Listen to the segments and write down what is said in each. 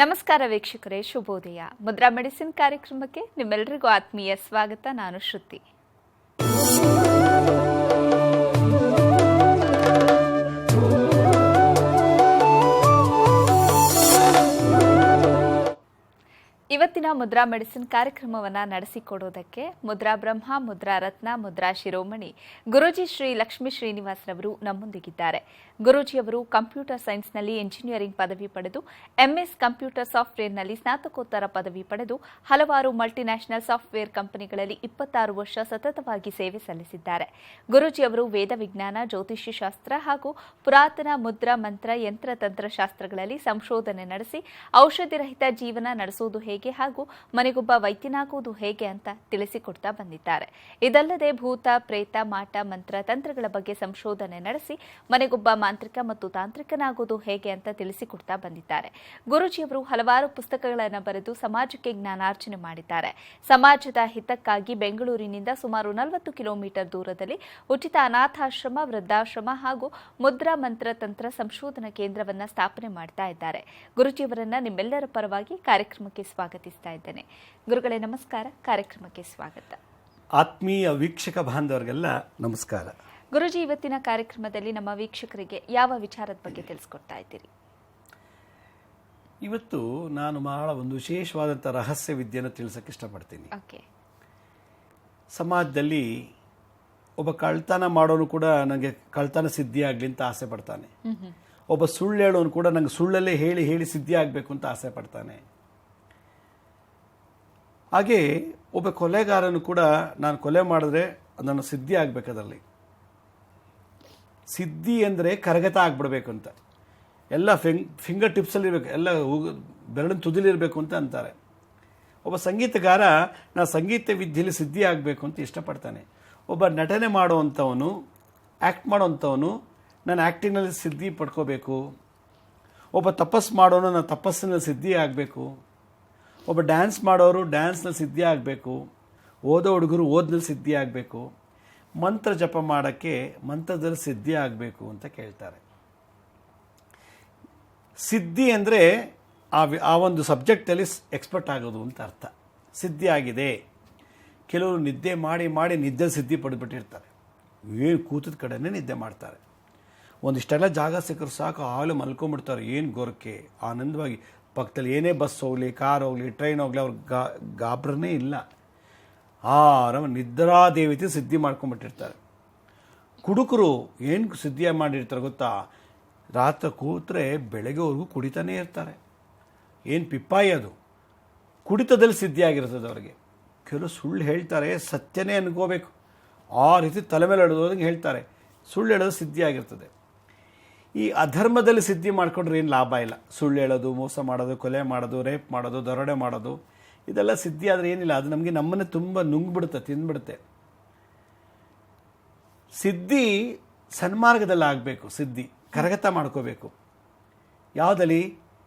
ನಮಸ್ಕಾರ ವೀಕ್ಷಕರೇ, ಶುಭೋದಯ. ಮುದ್ರಾ ಮೆಡಿಸಿನ್ ಕಾರ್ಯಕ್ರಮಕ್ಕೆ ನಿಮ್ಮೆಲ್ಲರಿಗೂ ಆತ್ಮೀಯ ಸ್ವಾಗತ. ನಾನು ಶ್ರುತಿ. ಇವತ್ತಿನ ಮುದ್ರಾ ಮೆಡಿಸಿನ್ ಕಾರ್ಯಕ್ರಮವನ್ನು ನಡೆಸಿಕೊಡೋದಕ್ಕೆ ಮುದ್ರಾ ಬ್ರಹ್ಮ, ಮುದ್ರಾ ರತ್ನ, ಮುದ್ರಾ ಶಿರೋಮಣಿ ಗುರೂಜಿ ಶ್ರೀ ಲಕ್ಷ್ಮೀ ಶ್ರೀನಿವಾಸರವರು ನಮ್ಮೊಂದಿಗಿದ್ದಾರೆ. ಗುರೂಜಿಯವರು ಕಂಪ್ಯೂಟರ್ ಸೈನ್ಸ್ನಲ್ಲಿ ಇಂಜಿನಿಯರಿಂಗ್ ಪದವಿ ಪಡೆದು ಎಂಎಸ್ ಕಂಪ್ಯೂಟರ್ ಸಾಫ್ಟ್ವೇರ್ನಲ್ಲಿ ಸ್ನಾತಕೋತ್ತರ ಪದವಿ ಪಡೆದು ಹಲವಾರು ಮಲ್ಟಿನ್ಯಾಷನಲ್ ಸಾಫ್ಟ್ವೇರ್ ಕಂಪನಿಗಳಲ್ಲಿ 26 ವರ್ಷ ಸತತವಾಗಿ ಸೇವೆ ಸಲ್ಲಿಸಿದ್ದಾರೆ. ಗುರೂಜಿಯವರು ವೇದ ವಿಜ್ಞಾನ, ಜ್ಯೋತಿಷ್ಯ ಶಾಸ್ತ್ರ ಹಾಗೂ ಪುರಾತನ ಮುದ್ರಾ, ಮಂತ್ರ, ಯಂತ್ರ, ತಂತ್ರಶಾಸ್ತ್ರಗಳಲ್ಲಿ ಸಂಶೋಧನೆ ನಡೆಸಿ ಔಷಧಿರಹಿತ ಜೀವನ ನಡೆಸುವುದು ಹೇಗೆ ಹಾಗೂ ಮನೆಗೊಬ್ಬ ವೈದ್ಯನಾಗುವುದು ಹೇಗೆ ಅಂತ ತಿಳಿಸಿಕೊಡ್ತಾ ಬಂದಿದ್ದಾರೆ. ಇದಲ್ಲದೆ ಭೂತ, ಪ್ರೇತ, ಮಾಟ, ಮಂತ್ರ, ತಂತ್ರಗಳ ಬಗ್ಗೆ ಸಂಶೋಧನೆ ನಡೆಸಿ ಮನೆಗೊಬ್ಬ ಮಾಂತ್ರಿಕ ಮತ್ತು ತಾಂತ್ರಿಕನಾಗುವುದು ಹೇಗೆ ಅಂತ ತಿಳಿಸಿಕೊಡ್ತಾ ಬಂದಿದ್ದಾರೆ. ಗುರೂಜಿಯವರು ಹಲವಾರು ಪುಸ್ತಕಗಳನ್ನು ಬರೆದು ಸಮಾಜಕ್ಕೆ ಜ್ಞಾನಾರ್ಜನೆ ಮಾಡಿದ್ದಾರೆ. ಸಮಾಜದ ಹಿತಕ್ಕಾಗಿ ಬೆಂಗಳೂರಿನಿಂದ ಸುಮಾರು 40 ಕಿಲೋಮೀಟರ್ ದೂರದಲ್ಲಿ ಉಚಿತ ಅನಾಥಾಶ್ರಮ, ವೃದ್ಧಾಶ್ರಮ ಹಾಗೂ ಮುದ್ರಾ ಮಂತ್ರ ತಂತ್ರ ಸಂಶೋಧನಾ ಕೇಂದ್ರವನ್ನು ಸ್ಥಾಪನೆ ಮಾಡ್ತಾ ಇದ್ದಾರೆ. ಗುರೂಜಿಯವರನ್ನ ನಿಮ್ಮೆಲ್ಲರ ಪರವಾಗಿ ಕಾರ್ಯಕ್ರಮಕ್ಕೆ ಸ್ವಾಗತಿಸ್ತಾ ಇದ್ದೇನೆ. ಗುರುಗಳೇ ನಮಸ್ಕಾರ, ಕಾರ್ಯಕ್ರಮಕ್ಕೆ ಸ್ವಾಗತ. ಆತ್ಮೀಯ ವೀಕ್ಷಕ ಬಾಂಧವರಿಗೆಲ್ಲ ನಮಸ್ಕಾರ. ಗುರುಜಿ, ಇವತ್ತಿನ ಕಾರ್ಯಕ್ರಮದಲ್ಲಿ ನಮ್ಮ ವೀಕ್ಷಕರಿಗೆ ಯಾವ ವಿಚಾರದ ಬಗ್ಗೆ ತಿಳಿಸ್ಕೊಡ್ತಾ ಇದ್ದೀರಿ? ಇವತ್ತು ನಾನು ಬಹಳ ಒಂದು ವಿಶೇಷವಾದಂಥ ರಹಸ್ಯ ವಿದ್ಯೆಯನ್ನು ತಿಳಿಸಕ್ಕೆ ಇಷ್ಟಪಡ್ತೀನಿ. ಸಮಾಜದಲ್ಲಿ ಒಬ್ಬ ಕಳ್ತನ ಮಾಡೋನು ಕೂಡ ನನಗೆ ಕಳ್ತನ ಸಿದ್ಧಿ ಆಗಲಿ ಅಂತ ಆಸೆ ಪಡ್ತಾನೆ. ಒಬ್ಬ ಸುಳ್ಳು ಹೇಳೋನು ಕೂಡ ನಂಗೆ ಸುಳ್ಳಲ್ಲೇ ಹೇಳಿ ಹೇಳಿ ಸಿದ್ಧಿ ಆಗಬೇಕು ಅಂತ ಆಸೆ ಪಡ್ತಾನೆ. ಹಾಗೆ ಒಬ್ಬ ಕೊಲೆಗಾರನು ಕೂಡ ನಾನು ಕೊಲೆ ಮಾಡಿದ್ರೆ ನನ್ನ ಸಿದ್ಧಿ ಆಗಬೇಕು. ಅದರಲ್ಲಿ ಸಿದ್ಧಿ ಅಂದರೆ ಕರಗತ ಆಗ್ಬಿಡ್ಬೇಕು ಅಂತ, ಎಲ್ಲ ಫಿಂಗರ್ ಟಿಪ್ಸಲ್ಲಿ ಇರಬೇಕು, ಎಲ್ಲ ಬೆರಳಿನ ತುದಿಲಿರಬೇಕು ಅಂತ ಅಂತಾರೆ. ಒಬ್ಬ ಸಂಗೀತಗಾರ ನಾನು ಸಂಗೀತ ವಿದ್ಯೆಯಲ್ಲಿ ಸಿದ್ಧಿ ಆಗಬೇಕು ಅಂತ ಇಷ್ಟಪಡ್ತಾನೆ. ಒಬ್ಬ ನಟನೆ ಮಾಡುವಂಥವನು, ಆ್ಯಕ್ಟ್ ಮಾಡೋವಂಥವನು ನಾನು ಆ್ಯಕ್ಟಿಂಗ್ನಲ್ಲಿ ಸಿದ್ಧಿ ಪಡ್ಕೋಬೇಕು. ಒಬ್ಬ ತಪಸ್ಸು ಮಾಡೋನು ನಾನು ತಪಸ್ಸಿನಲ್ಲಿ ಸಿದ್ಧಿ ಆಗಬೇಕು. ಒಬ್ಬ ಡ್ಯಾನ್ಸ್ ಮಾಡೋರು ಡ್ಯಾನ್ಸ್ನಲ್ಲಿ ಸಿದ್ಧಿ ಆಗಬೇಕು. ಓದೋ ಹುಡುಗರು ಓದ್ನಲ್ಲಿ ಸಿದ್ಧಿ ಆಗಬೇಕು. ಮಂತ್ರ ಜಪ ಮಾಡೋಕ್ಕೆ ಮಂತ್ರದಲ್ಲಿ ಸಿದ್ಧಿ ಆಗಬೇಕು ಅಂತ ಕೇಳ್ತಾರೆ. ಸಿದ್ಧಿ ಅಂದರೆ ಆ ಒಂದು ಸಬ್ಜೆಕ್ಟಲ್ಲಿ ಎಕ್ಸ್ಪರ್ಟ್ ಆಗೋದು ಅಂತ ಅರ್ಥ. ಸಿದ್ಧಿ ಆಗಿದೆ. ಕೆಲವರು ನಿದ್ದೆ ಮಾಡಿ ಮಾಡಿ ನಿದ್ದೆ ಸಿದ್ಧಿ ಪಡೆದುಬಿಟ್ಟಿರ್ತಾರೆ. ಏನು ಕೂತದ ಕಡೆನೇ ನಿದ್ದೆ ಮಾಡ್ತಾರೆ. ಒಂದಿಷ್ಟೆಲ್ಲ ಜಾಗ ಸಿಕ್ಕರು ಸಾಕು, ಹಾಲು ಮಲ್ಕೊಂಡ್ಬಿಡ್ತಾರೆ. ಏನು ಗೋರಕ್ಕೆ ಆನಂದವಾಗಿ ಪಕ್ಕದಲ್ಲಿ ಏನೇ ಬಸ್ ಹೋಗಲಿ, ಕಾರ್ ಹೋಗಲಿ, ಟ್ರೈನ್ ಹೋಗಲಿ, ಅವ್ರಿಗೆ ಗಾಬ್ರನೇ ಇಲ್ಲ. ಆರಾಮ ನಿದ್ರಾದೇವಿತೆ ಸಿದ್ಧಿ ಮಾಡ್ಕೊಂಡ್ಬಿಟ್ಟಿರ್ತಾರೆ. ಕುಡುಕರು ಏನು ಸಿದ್ಧಿ ಮಾಡಿರ್ತಾರೆ ಗೊತ್ತಾ? ರಾತ್ರಿ ಕೂತ್ರೆ ಬೆಳಗ್ಗೆವರೆಗೂ ಕುಡಿತಾನೇ ಇರ್ತಾರೆ. ಏನು ಪಿಪ್ಪಾಯಿ ಅದು, ಕುಡಿತದಲ್ಲಿ ಸಿದ್ಧಿ ಆಗಿರ್ತದೆ ಅವರಿಗೆ. ಕೆಲವು ಸುಳ್ಳು ಹೇಳ್ತಾರೆ, ಸತ್ಯನೇ ಅನ್ಕೋಬೇಕು, ಆ ರೀತಿ ತಲೆ ಮೇಲೆ ಹಿಡಿದೋದಂಗೆ ಹೇಳ್ತಾರೆ. ಸುಳ್ಳು ಹೇಳೋದು ಸಿದ್ಧಿ ಆಗಿರ್ತದೆ. ಈ ಅಧರ್ಮದಲ್ಲಿ ಸಿದ್ಧಿ ಮಾಡಿಕೊಂಡ್ರೆ ಏನು ಲಾಭ ಇಲ್ಲ. ಸುಳ್ಳು ಹೇಳೋದು, ಮೋಸ ಮಾಡೋದು, ಕೊಲೆ ಮಾಡೋದು, ರೇಪ್ ಮಾಡೋದು, ದರೋಡೆ ಮಾಡೋದು, ಇದೆಲ್ಲ ಸಿದ್ಧಿ ಆದರೆ ಏನಿಲ್ಲ. ಅದು ನಮಗೆ ನಮ್ಮನ್ನೇ ತುಂಬ ನುಂಗ್ಬಿಡುತ್ತೆ, ತಿಂದ್ಬಿಡುತ್ತೆ. ಸಿದ್ಧಿ ಸನ್ಮಾರ್ಗದಲ್ಲಿ ಆಗಬೇಕು. ಸಿದ್ಧಿ ಕರಗತ ಮಾಡ್ಕೋಬೇಕು. ಯಾವುದಲ್ಲಿ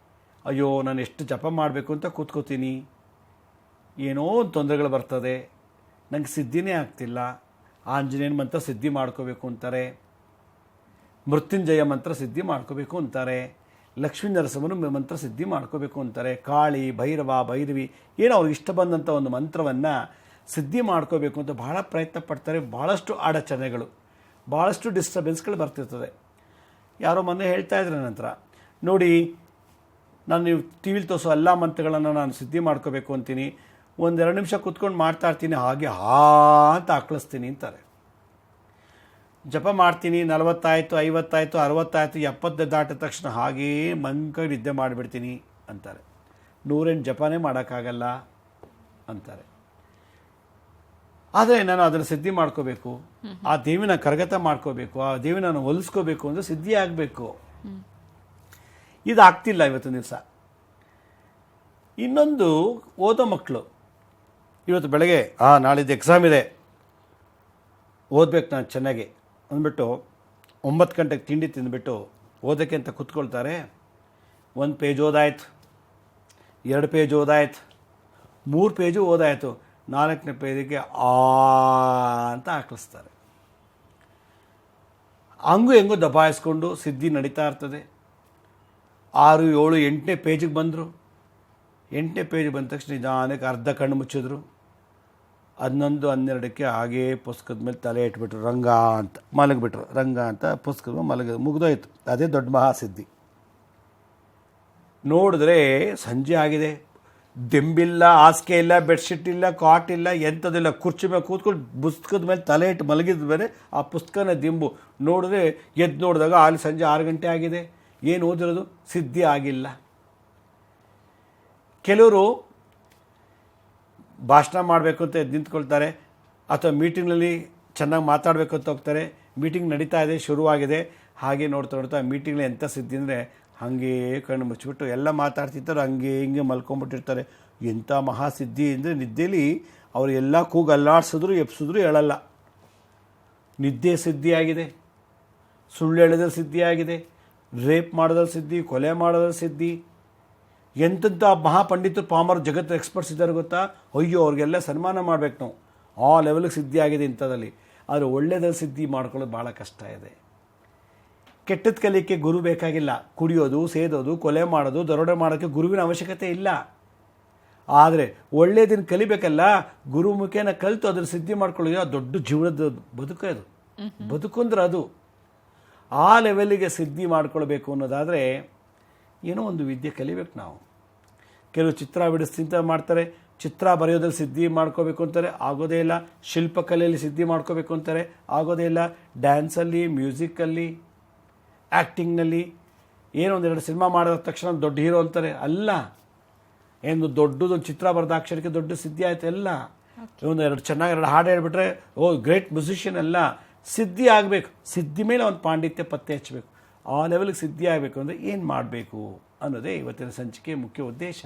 ಅಯ್ಯೋ ನಾನು ಎಷ್ಟು ಜಪ ಮಾಡಬೇಕು ಅಂತ ಕೂತ್ಕೋತೀನಿ, ಏನೋ ಒಂದು ತೊಂದರೆಗಳು ಬರ್ತದೆ, ನನಗೆ ಸಿದ್ಧಿನೇ ಆಗ್ತಿಲ್ಲ. ಆಂಜನೇಯನ ಮಂತ್ರ ಸಿದ್ಧಿ ಮಾಡ್ಕೋಬೇಕು ಅಂತಾರೆ, ಮೃತ್ಯುಂಜಯ ಮಂತ್ರ ಸಿದ್ಧಿ ಮಾಡ್ಕೋಬೇಕು ಅಂತಾರೆ, ಲಕ್ಷ್ಮೀ ನರಸಿಂಹನ ಮಂತ್ರ ಸಿದ್ಧಿ ಮಾಡ್ಕೋಬೇಕು ಅಂತಾರೆ, ಕಾಳಿ, ಭೈರವ, ಭೈರವಿ, ಏನೋ ಅವ್ರಿಗೆ ಇಷ್ಟ ಬಂದಂಥ ಒಂದು ಮಂತ್ರವನ್ನು ಸಿದ್ಧಿ ಮಾಡ್ಕೋಬೇಕು ಅಂತ ಭಾಳ ಪ್ರಯತ್ನ ಪಡ್ತಾರೆ. ಭಾಳಷ್ಟು ಅಡಚಣೆಗಳು, ಭಾಳಷ್ಟು ಡಿಸ್ಟರ್ಬೆನ್ಸ್ಗಳು ಬರ್ತಿರ್ತದೆ. ಯಾರೋ ಮೊನ್ನೆ ಹೇಳ್ತಾ ಇದ್ರೆ ನಂತರ ನೋಡಿ, ನಾನು ನೀವು ಟಿ ವಿಲಿ ತೋರಿಸೋ ಎಲ್ಲ ಮಂತ್ರಗಳನ್ನು ನಾನು ಸಿದ್ಧಿ ಮಾಡ್ಕೋಬೇಕು ಅಂತೀನಿ, 1-2 ನಿಮಿಷ ಕೂತ್ಕೊಂಡು ಮಾಡ್ತಾ ಇರ್ತೀನಿ, ಹಾಗೆ ಅಂತ ಆಕಳಿಸ್ತೀನಿ ಅಂತಾರೆ. ಜಪ ಮಾಡ್ತೀನಿ, 40 ಆಯಿತು, 50 ಆಯಿತು, 60 ಆಯಿತು, 70 ದಾಟಿದ ತಕ್ಷಣ ಹಾಗೇ ಮಂಕ ನಿದ್ದೆ ಮಾಡಿಬಿಡ್ತೀನಿ ಅಂತಾರೆ. 108 ಜಪನೇ ಮಾಡೋಕ್ಕಾಗಲ್ಲ ಅಂತಾರೆ. ಆದರೆ ನಾನು ಅದನ್ನು ಸಿದ್ಧಿ ಮಾಡ್ಕೋಬೇಕು, ಆ ದೇವಿನ ಕರಗತ ಮಾಡ್ಕೋಬೇಕು, ಆ ದೇವಿನ ನಾನು ಹೊಲಿಸ್ಕೋಬೇಕು ಅಂದರೆ ಸಿದ್ಧಿ ಆಗಬೇಕು. ಇದು ಆಗ್ತಿಲ್ಲ ಇವತ್ತು ದಿವಸ. ಇನ್ನೊಂದು, ಓದೋ ಮಕ್ಕಳು ಇವತ್ತು ಬೆಳಗ್ಗೆ ನಾಳಿದ್ದು ಎಕ್ಸಾಮ್ ಇದೆ, ಓದಬೇಕು ನಾನು ಚೆನ್ನಾಗಿ ಅಂದ್ಬಿಟ್ಟು 9 ಗಂಟೆಗೆ ತಿಂಡಿ ತಿಂದುಬಿಟ್ಟು ಓದೋಕ್ಕೆ ಅಂತ ಕೂತ್ಕೊಳ್ತಾರೆ. 1 ಪೇಜ್ ಓದಾಯ್ತು, 2 ಪೇಜ್ ಓದಾಯ್ತು, 3 ಪೇಜು ಓದಾಯಿತು, 4ನೇ ಪೇಜಿಗೆ ಅಂತ ಹಾಕಿಸ್ತಾರೆ. ಹಂಗೂ ಹೆಂಗೂ ದಬಾಯಿಸ್ಕೊಂಡು ಸಿದ್ಧಿ ನಡೀತಾ ಇರ್ತದೆ. 6, 7, 8ನೇ ಪೇಜಿಗೆ ಬಂದರು, 8ನೇ ಪೇಜ್ ಬಂದ ತಕ್ಷಣ ನಿಧಾನಕ್ಕೆ ಅರ್ಧ ಕಣ್ಣು ಮುಚ್ಚಿದ್ರು. 11, 12ಕ್ಕೆ ಹಾಗೇ ಪುಸ್ತಕದ ಮೇಲೆ ತಲೆ ಇಟ್ಬಿಟ್ರು. ರಂಗ ಅಂತ ಮಲಗಿಬಿಟ್ರು. ರಂಗ ಅಂತ ಪುಸ್ತಕದ ಮೇಲೆ ಮುಗಿದೋಯ್ತು. ಅದೇ ದೊಡ್ಡ ಮಹಾಸಿದ್ಧಿ. ನೋಡಿದ್ರೆ ಸಂಜೆ ಆಗಿದೆ. ದಿಂಬಿಲ್ಲ, ಹಾಸಿಗೆ ಇಲ್ಲ, ಬೆಡ್ಶೀಟ್ ಇಲ್ಲ, ಕಾಟ್ ಇಲ್ಲ, ಎಂಥದಿಲ್ಲ. ಕುರ್ಚಿ ಮೇಲೆ ಕೂತ್ಕೊಂಡು ಪುಸ್ತಕದ ಮೇಲೆ ತಲೆ ಇಟ್ಟು ಮಲಗಿದ ಮೇಲೆ ಆ ಪುಸ್ತಕನ ದಿಂಬು ನೋಡಿದ್ರೆ ಎದ್ದು ನೋಡಿದಾಗ ಅಲ್ಲಿ ಸಂಜೆ 6 ಗಂಟೆ ಆಗಿದೆ. ಏನು ಓದಿರೋದು? ಸಿದ್ಧಿ ಆಗಿಲ್ಲ. ಕೆಲವರು ಭಾಷಣ ಮಾಡಬೇಕು ಅಂತ ಎದ್ದು ನಿಂತ್ಕೊಳ್ತಾರೆ, ಅಥವಾ ಮೀಟಿಂಗ್ನಲ್ಲಿ ಚೆನ್ನಾಗಿ ಮಾತಾಡಬೇಕು ಅಂತ ಹೋಗ್ತಾರೆ. ಮೀಟಿಂಗ್ ನಡೀತಾ ಇದೆ, ಶುರುವಾಗಿದೆ. ಹಾಗೆ ನೋಡ್ತಾ ನೋಡ್ತಾ ಮೀಟಿಂಗ್ಲಿ ಎಂಥ ಸಿದ್ಧಿ ಅಂದರೆ ಹಾಗೇ ಕಣ್ಣು ಮುಚ್ಚಿಬಿಟ್ಟು ಎಲ್ಲ ಮಾತಾಡ್ತಿರ್ತಾರೆ, ಹಂಗೆ ಹಿಂಗೆ ಮಲ್ಕೊಂಡ್ಬಿಟ್ಟಿರ್ತಾರೆ. ಎಂಥ ಮಹಾಸಿದ್ಧಿ ಅಂದರೆ ನಿದ್ದೆಲಿ ಅವರು ಎಲ್ಲ ಕೂಗು ಅಲ್ಲಾಡಿಸಿದ್ರು ಎಪ್ಸಿದ್ರು ಹೇಳಲ್ಲ. ನಿದ್ದೆ ಸಿದ್ಧಿಯಾಗಿದೆ, ಸುಳ್ಳು ಹೇಳೋದ್ರಲ್ಲಿ ಸಿದ್ಧಿಯಾಗಿದೆ, ರೇಪ್ ಮಾಡೋದ್ರಲ್ಲಿ ಸಿದ್ಧಿ, ಕೊಲೆ ಮಾಡೋದ್ರಲ್ಲಿ ಸಿದ್ಧಿ. ಎಂಥಂಥ ಮಹಾಪಂಡಿತರು ಪಾಮರ್ ಜಗತ್ತು ಎಕ್ಸ್ಪರ್ಟ್ಸ್ ಇದ್ದಾರೆ ಗೊತ್ತಾ? ಅಯ್ಯೋ, ಅವ್ರಿಗೆಲ್ಲ ಸನ್ಮಾನ ಮಾಡಬೇಕು ನಾವು. ಆ ಲೆವೆಲ್ಗೆ ಸಿದ್ಧಿ ಆಗಿದೆ ಇಂಥದ್ದಲ್ಲಿ. ಆದರೆ ಒಳ್ಳೆಯದಲ್ಲಿ ಸಿದ್ಧಿ ಮಾಡ್ಕೊಳ್ಳೋದು ಭಾಳ ಕಷ್ಟ ಇದೆ. ಕೆಟ್ಟದ್ದು ಕಲಿಯಕ್ಕೆ ಗುರು ಬೇಕಾಗಿಲ್ಲ. ಕುಡಿಯೋದು, ಸೇದೋದು, ಕೊಲೆ ಮಾಡೋದು, ದರೋಡೆ ಮಾಡೋಕ್ಕೆ ಗುರುವಿನ ಅವಶ್ಯಕತೆ ಇಲ್ಲ. ಆದರೆ ಒಳ್ಳೆಯದನ್ನು ಕಲಿಬೇಕಲ್ಲ, ಗುರು ಮುಖೇನ ಕಲಿತು ಅದನ್ನು ಸಿದ್ಧಿ ಮಾಡ್ಕೊಳ್ಳೋದು ದೊಡ್ಡ ಜೀವನದ ಬದುಕು. ಅದು ಬದುಕು ಅಂದ್ರೆ ಅದು. ಆ ಲೆವೆಲ್ಲಿಗೆ ಸಿದ್ಧಿ ಮಾಡ್ಕೊಳ್ಬೇಕು ಅನ್ನೋದಾದರೆ ಏನೋ ಒಂದು ವಿದ್ಯೆ ಕಲಿಬೇಕು ನಾವು. ಕೆಲವು ಚಿತ್ರ ಬಿಡಿಸ್ತಿಂತ ಮಾಡ್ತಾರೆ, ಚಿತ್ರ ಬರೆಯೋದ್ರಲ್ಲಿ ಸಿದ್ಧಿ ಮಾಡ್ಕೋಬೇಕು ಅಂತಾರೆ, ಆಗೋದೇ ಇಲ್ಲ. ಶಿಲ್ಪಕಲೆಯಲ್ಲಿ ಸಿದ್ಧಿ ಮಾಡ್ಕೋಬೇಕು ಅಂತಾರೆ, ಆಗೋದೇ ಇಲ್ಲ. ಡ್ಯಾನ್ಸಲ್ಲಿ, ಮ್ಯೂಸಿಕ್ಕಲ್ಲಿ, ಆ್ಯಕ್ಟಿಂಗ್ನಲ್ಲಿ ಏನೋ 1-2 ಸಿನಿಮಾ ಮಾಡಿದ ತಕ್ಷಣ ದೊಡ್ಡ ಹೀರೋ ಅಂತಾರೆ. ಅಲ್ಲ, ಏನು ದೊಡ್ಡದೊಂದು ಚಿತ್ರ ಬರೆದ ಅಕ್ಷರಕ್ಕೆ ದೊಡ್ಡ ಸಿದ್ಧಿ ಆಯ್ತು. ಎಲ್ಲ ಚೆನ್ನಾಗಿ 2 ಹಾಡು ಹೇಳ್ಬಿಟ್ರೆ ಗ್ರೇಟ್ ಮ್ಯೂಸಿಷಿಯನ್ ಅಲ್ಲ. ಸಿದ್ಧಿ ಆಗಬೇಕು. ಸಿದ್ಧಿ ಮೇಲೆ ಒಂದು ಪಾಂಡಿತ್ಯ ಪತ್ತೆ ಹಚ್ಚಬೇಕು. ಆ ಲೆವೆಲ್ಗೆ ಸಿದ್ಧಿ ಆಗಬೇಕು ಅಂದರೆ ಏನು ಮಾಡಬೇಕು ಅನ್ನೋದೇ ಇವತ್ತಿನ ಸಂಚಿಕೆ ಮುಖ್ಯ ಉದ್ದೇಶ.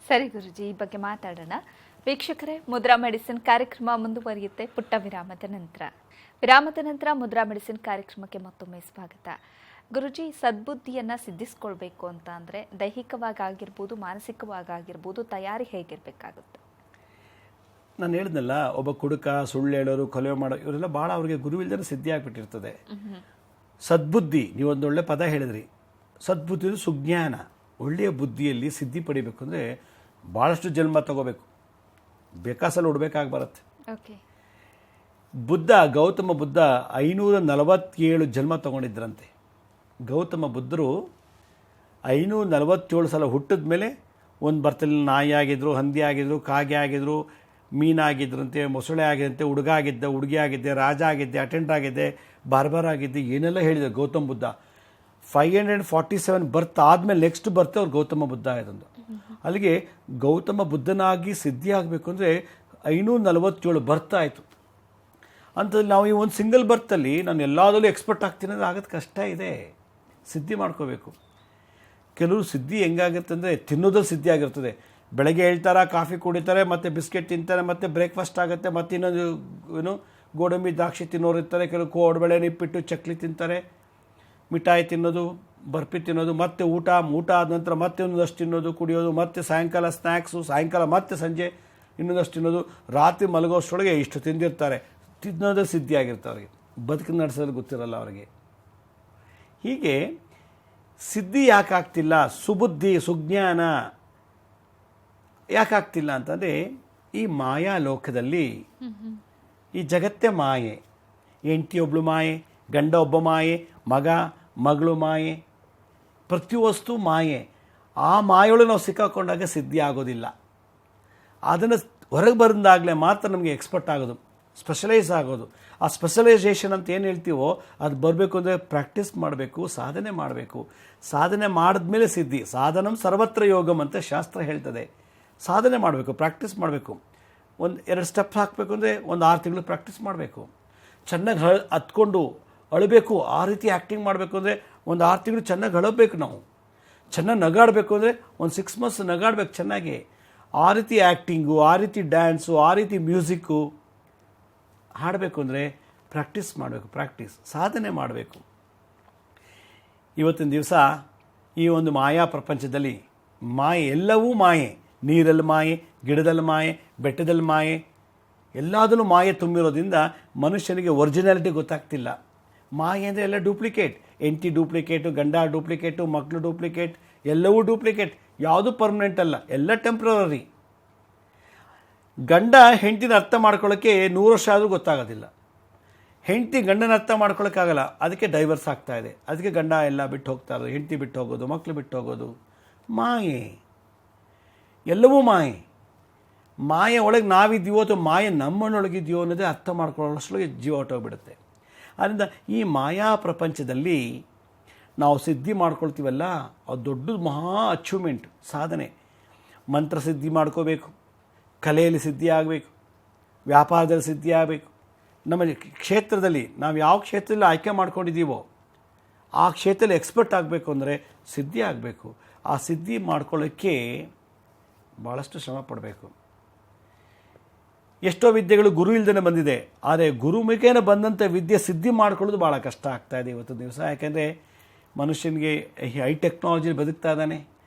ಸರಿ ಗುರುಜಿ, ಈ ಬಗ್ಗೆ ಮಾತಾಡೋಣ. ವೀಕ್ಷಕರೇ, ಮುದ್ರಾ ಮೆಡಿಸಿನ್ ಕಾರ್ಯಕ್ರಮ ಮುಂದುವರಿಯುತ್ತೆ ಪುಟ್ಟ ವಿರಾಮದ ನಂತರ ಮುದ್ರಾ ಮೆಡಿಸಿನ್ ಕಾರ್ಯಕ್ರಮಕ್ಕೆ ಮತ್ತೊಮ್ಮೆ ಸ್ವಾಗತ. ಗುರುಜಿ, ಸದ್ಬುದ್ಧಿಯನ್ನು ಸಿದ್ಧಿಸ್ಕೊಳ್ಬೇಕು ಅಂತ ಅಂದರೆ ದೈಹಿಕವಾಗಿ ಆಗಿರ್ಬೋದು, ಮಾನಸಿಕವಾಗಿ ಆಗಿರ್ಬೋದು, ತಯಾರಿ ಹೇಗಿರಬೇಕಾಗುತ್ತೆ? ನಾನು ಹೇಳಿದ್ನಲ್ಲ, ಒಬ್ಬ ಕುಡುಕ, ಸುಳ್ಳು ಹೇಳೋರು, ಕೊಲೆ ಮಾಡೋ ಇವರೆಲ್ಲ ಭಾಳ ಅವ್ರಿಗೆ ಗುರುವಿಲ್ದೇ ಸಿದ್ಧಿ ಆಗಿಬಿಟ್ಟಿರ್ತದೆ. ಸದ್ಬುದ್ಧಿ, ನೀವೊಂದೊಳ್ಳೆ ಪದ ಹೇಳಿದ್ರಿ. ಸದ್ಬುದ್ಧಿ ಸುಜ್ಞಾನ. ಒಳ್ಳೆಯ ಬುದ್ಧಿಯಲ್ಲಿ ಸಿದ್ಧಿ ಪಡಿಬೇಕು ಅಂದರೆ ಭಾಳಷ್ಟು ಜನ್ಮ ತಗೋಬೇಕು, ಬೇಕಾಸಲ್ಲಿ ಉಡ್ಬೇಕಾಗಿ ಬರುತ್ತೆ. ಗೌತಮ ಬುದ್ಧ 547 ಜನ್ಮ ತಗೊಂಡಿದ್ರಂತೆ. ಗೌತಮ ಬುದ್ಧರು 547 ಸಲ ಹುಟ್ಟಿದ ಮೇಲೆ ಒಂದು ಬರ್ತಲ್ಲಿ ನಾಯಿ ಆಗಿದ್ರು, ಹಂದಿ ಆಗಿದ್ರು, ಕಾಗೆ ಆಗಿದ್ರು, ಮೀನಾಗಿದ್ರಂತೆ, ಮೊಸಳೆ ಆಗಿದ್ದಂತೆ, ಹುಡುಗ ಆಗಿದ್ದ, ಹುಡುಗಿ ಆಗಿದ್ದೆ, ರಾಜ ಆಗಿದ್ದೆ, ಅಟೆಂಡರ್ ಆಗಿದ್ದೆ, ಬಾರ್ಬರ್ ಆಗಿದ್ದೆ, ಏನೆಲ್ಲ ಹೇಳಿದರು ಗೌತಮ ಬುದ್ಧ. 547 ಬರ್ತ್ ಆದಮೇಲೆ ನೆಕ್ಸ್ಟ್ ಬರ್ತ್ ಅವ್ರು ಗೌತಮ ಬುದ್ಧ ಆಯ್ತಂದು. ಅಲ್ಲಿಗೆ ಗೌತಮ ಬುದ್ಧನಾಗಿ ಸಿದ್ಧಿ ಆಗಬೇಕು ಅಂದರೆ 547 ಬರ್ತ್ ಆಯಿತು. ಅಂಥದ್ದು ನಾವು ಈ ಒಂದು ಸಿಂಗಲ್ ಬರ್ತಲ್ಲಿ ನಾನು ಎಲ್ಲದರಲ್ಲೂ ಎಕ್ಸ್ಪರ್ಟ್ ಆಗ್ತೀನಿ ಅಂದರೆ ಆಗೋದು ಕಷ್ಟ ಇದೆ. ಸಿದ್ಧಿ ಮಾಡ್ಕೋಬೇಕು. ಕೆಲವರು ಸಿದ್ಧಿ ಹೆಂಗಾಗುತ್ತೆ ಅಂದರೆ ತಿನ್ನೋದ್ರಲ್ಲಿ ಸಿದ್ಧಿ ಆಗಿರ್ತದೆ. ಬೆಳಗ್ಗೆ ಹೇಳ್ತಾರೆ, ಕಾಫಿ ಕುಡಿತಾರೆ, ಮತ್ತು ಬಿಸ್ಕೆಟ್ ತಿಂತಾರೆ, ಮತ್ತು ಬ್ರೇಕ್ಫಾಸ್ಟ್ ಆಗುತ್ತೆ, ಮತ್ತು ಇನ್ನೊಂದು ಗೋಡಂಬಿ ದ್ರಾಕ್ಷಿ ತಿನ್ನೋರು ಇರ್ತಾರೆ. ಕೆಲವು ಕೋಡ್ಬಳೆ ನಿಪ್ಪಿಟ್ಟು ಚಕ್ಲಿ ತಿಂತಾರೆ, ಮಿಠಾಯಿ ತಿನ್ನೋದು, ಬರ್ಫಿ ತಿನ್ನೋದು, ಮತ್ತೆ ಊಟ ಆದ ನಂತರ ಮತ್ತೆ ಒಂದಷ್ಟು ತಿನ್ನೋದು, ಕುಡಿಯೋದು, ಮತ್ತೆ ಸಾಯಂಕಾಲ ಸ್ನ್ಯಾಕ್ಸು, ಸಾಯಂಕಾಲ ಮತ್ತೆ ಸಂಜೆ ಇನ್ನೊಂದಷ್ಟು ತಿನ್ನೋದು, ರಾತ್ರಿ ಮಲಗೋಷ್ಟರೊಳಗೆ ಇಷ್ಟು ತಿಂದಿರ್ತಾರೆ. ತಿನ್ನೋದೇ ಸಿದ್ಧಿ ಆಗಿರ್ತಾರೆ ಅವ್ರಿಗೆ. ಬದುಕು ನಡೆಸೋದು ಗೊತ್ತಿರಲ್ಲ ಅವರಿಗೆ. ಹೀಗೆ ಸಿದ್ಧಿ ಯಾಕಾಗ್ತಿಲ್ಲ, ಸುಬುದ್ಧಿ, ಸುಜ್ಞಾನ ಯಾಕಾಗ್ತಿಲ್ಲ ಅಂತಂದರೆ ಈ ಮಾಯಾ ಲೋಕದಲ್ಲಿ ಈ ಜಗತ್ತೇ ಮಾಯೆ. ಹೆಂಡತಿ ಒಬ್ಬಳು ಮಾಯೆ, ಗಂಡ ಒಬ್ಬ ಮಾಯೆ, ಮಗಳು ಮಾಯೆ, ಪ್ರತಿ ವಸ್ತು ಮಾಯೆ. ಆ ಮಾಯೊಳಗೆ ನಾವು ಸಿಕ್ಕಾಕೊಂಡಾಗ ಸಿದ್ಧಿ ಆಗೋದಿಲ್ಲ. ಅದನ್ನು ಹೊರಗೆ ಬಂದಾಗಲೇ ಮಾತ್ರ ನಮಗೆ ಎಕ್ಸ್ಪರ್ಟ್ ಆಗೋದು, ಸ್ಪೆಷಲೈಸ್ ಆಗೋದು. ಆ ಸ್ಪೆಷಲೈಸೇಷನ್ ಅಂತ ಏನು ಹೇಳ್ತೀವೋ ಅದು ಬರಬೇಕು ಅಂದರೆ ಪ್ರಾಕ್ಟೀಸ್ ಮಾಡಬೇಕು, ಸಾಧನೆ ಮಾಡಬೇಕು. ಸಾಧನೆ ಮಾಡಿದ್ಮೇಲೆ ಸಿದ್ಧಿ. ಸಾಧನಂ ಸರ್ವತ್ರ ಯೋಗಂ ಅಂತ ಶಾಸ್ತ್ರ ಹೇಳ್ತದೆ. ಸಾಧನೆ ಮಾಡಬೇಕು, ಪ್ರಾಕ್ಟೀಸ್ ಮಾಡಬೇಕು. 1-2 ಸ್ಟೆಪ್ ಹಾಕಬೇಕು ಅಂದರೆ 6 ತಿಂಗಳು ಪ್ರಾಕ್ಟೀಸ್ ಮಾಡಬೇಕು. ಚೆನ್ನಾಗಿ ಹತ್ಕೊಂಡು ಅಳಬೇಕು, ಆ ರೀತಿ ಆ್ಯಕ್ಟಿಂಗ್ ಮಾಡಬೇಕು ಅಂದರೆ 6 ತಿಂಗಳು ಚೆನ್ನಾಗಿ ಅಳಬೇಕು. ನಾವು ಚೆನ್ನಾಗಿ ನಗಾಡಬೇಕು ಅಂದರೆ 6 ಮಂತ್ಸ್ ನಗಾಡ್ಬೇಕು ಚೆನ್ನಾಗಿ. ಆ ರೀತಿ ಆ್ಯಕ್ಟಿಂಗು, ಆ ರೀತಿ ಡ್ಯಾನ್ಸು, ಆ ರೀತಿ ಮ್ಯೂಸಿಕ್ಕು ಹಾಡಬೇಕು ಅಂದರೆ ಪ್ರಾಕ್ಟೀಸ್ ಮಾಡಬೇಕು, ಸಾಧನೆ ಮಾಡಬೇಕು. ಇವತ್ತಿನ ದಿವಸ ಈ ಒಂದು ಮಾಯಾ ಪ್ರಪಂಚದಲ್ಲಿ ಮಾಯೆ, ಎಲ್ಲವೂ ಮಾಯೆ. ನೀರಲ್ಲಿ ಮಾಯೆ, ಗಿಡದಲ್ಲಿ ಮಾಯೆ, ಬೆಟ್ಟದಲ್ಲಿ ಮಾಯೆ, ಎಲ್ಲದಲ್ಲೂ ಮಾಯೆ ತುಂಬಿರೋದ್ರಿಂದ ಮನುಷ್ಯನಿಗೆ ಒರಿಜಿನಾಲಿಟಿ ಗೊತ್ತಾಗ್ತಿಲ್ಲ. ಮಾಯೆ ಅಂದರೆ ಎಲ್ಲ ಡೂಪ್ಲಿಕೇಟ್. ಹೆಂಡತಿ ಡೂಪ್ಲಿಕೇಟು, ಗಂಡ ಡೂಪ್ಲಿಕೇಟು, ಮಕ್ಕಳು ಡೂಪ್ಲಿಕೇಟ್, ಎಲ್ಲವೂ ಡೂಪ್ಲಿಕೇಟ್. ಯಾವುದು ಪರ್ಮನೆಂಟ್ ಅಲ್ಲ, ಎಲ್ಲ ಟೆಂಪ್ರವರಿ. ಗಂಡ ಹೆಂಡತಿನ ಅರ್ಥ ಮಾಡ್ಕೊಳ್ಳೋಕ್ಕೆ 100 ವರ್ಷ ಆದರೂ ಗೊತ್ತಾಗೋದಿಲ್ಲ. ಹೆಂಡತಿ ಗಂಡನ ಅರ್ಥ ಮಾಡ್ಕೊಳ್ಳೋಕ್ಕಾಗಲ್ಲ, ಅದಕ್ಕೆ ಡೈವರ್ಸ್ ಆಗ್ತಾ ಇದೆ. ಅದಕ್ಕೆ ಗಂಡ ಎಲ್ಲ ಬಿಟ್ಟು ಹೋಗ್ತಾ ಇರೋದು, ಹೆಂಡತಿ ಬಿಟ್ಟು ಹೋಗೋದು, ಮಕ್ಕಳು ಬಿಟ್ಟು ಹೋಗೋದು. ಮಾಯೆ, ಎಲ್ಲವೂ ಮಾಯೆ. ಮಾಯೆ ಒಳಗೆ ನಾವಿದ್ದೀವೋ ಅಥವಾ ಮಾಯೆ ನಮ್ಮನ್ನೊಳಗಿದೆಯೋ ಅನ್ನೋದೇ ಅರ್ಥ ಮಾಡ್ಕೊಳ್ಳೋಷ್ಟೊಳಗೆ ಜೀವ ಹೊಟ್ಟೋಗ್ಬಿಡುತ್ತೆ. ಆದ್ದರಿಂದ ಈ ಮಾಯಾ ಪ್ರಪಂಚದಲ್ಲಿ ನಾವು ಸಿದ್ಧಿ ಮಾಡ್ಕೊಳ್ತೀವಲ್ಲ, ಅದು ದೊಡ್ಡ ಮಹಾ ಅಚೀವ್ಮೆಂಟ್, ಸಾಧನೆ. ಮಂತ್ರ ಸಿದ್ಧಿ ಮಾಡ್ಕೋಬೇಕು, ಕಲೆಯಲ್ಲಿ ಸಿದ್ಧಿ ಆಗಬೇಕು, ವ್ಯಾಪಾರದಲ್ಲಿ ಸಿದ್ಧಿ ಆಗಬೇಕು. ನಮ್ಮ ಕ್ಷೇತ್ರದಲ್ಲಿ ನಾವು ಯಾವ ಕ್ಷೇತ್ರದಲ್ಲಿ ಆಯ್ಕೆ ಮಾಡ್ಕೊಂಡಿದ್ದೀವೋ ಆ ಕ್ಷೇತ್ರದಲ್ಲಿ ಎಕ್ಸ್ಪರ್ಟ್ ಆಗಬೇಕು ಅಂದರೆ ಸಿದ್ಧಿ ಆಗಬೇಕು. ಆ ಸಿದ್ಧಿ ಮಾಡ್ಕೊಳ್ಳೋಕ್ಕೆ ಭಾಳಷ್ಟು ಶ್ರಮ ಪಡಬೇಕು. ಎಷ್ಟೋ ವಿದ್ಯೆಗಳು ಗುರು ಇಲ್ದೇ ಬಂದಿದೆ, ಆದರೆ ಗುರು ಮುಖೇನ ಬಂದಂಥ ವಿದ್ಯೆ ಸಿದ್ಧಿ ಮಾಡ್ಕೊಳ್ಳೋದು ಭಾಳ ಕಷ್ಟ ಆಗ್ತಾಯಿದೆ ಇವತ್ತು ದಿವಸ. ಯಾಕೆಂದರೆ ಮನುಷ್ಯನಿಗೆ ಹೈ ಟೆಕ್ನಾಲಜಿ ಬದುಕ್ತಾ ಇದ್ದಾನೆ.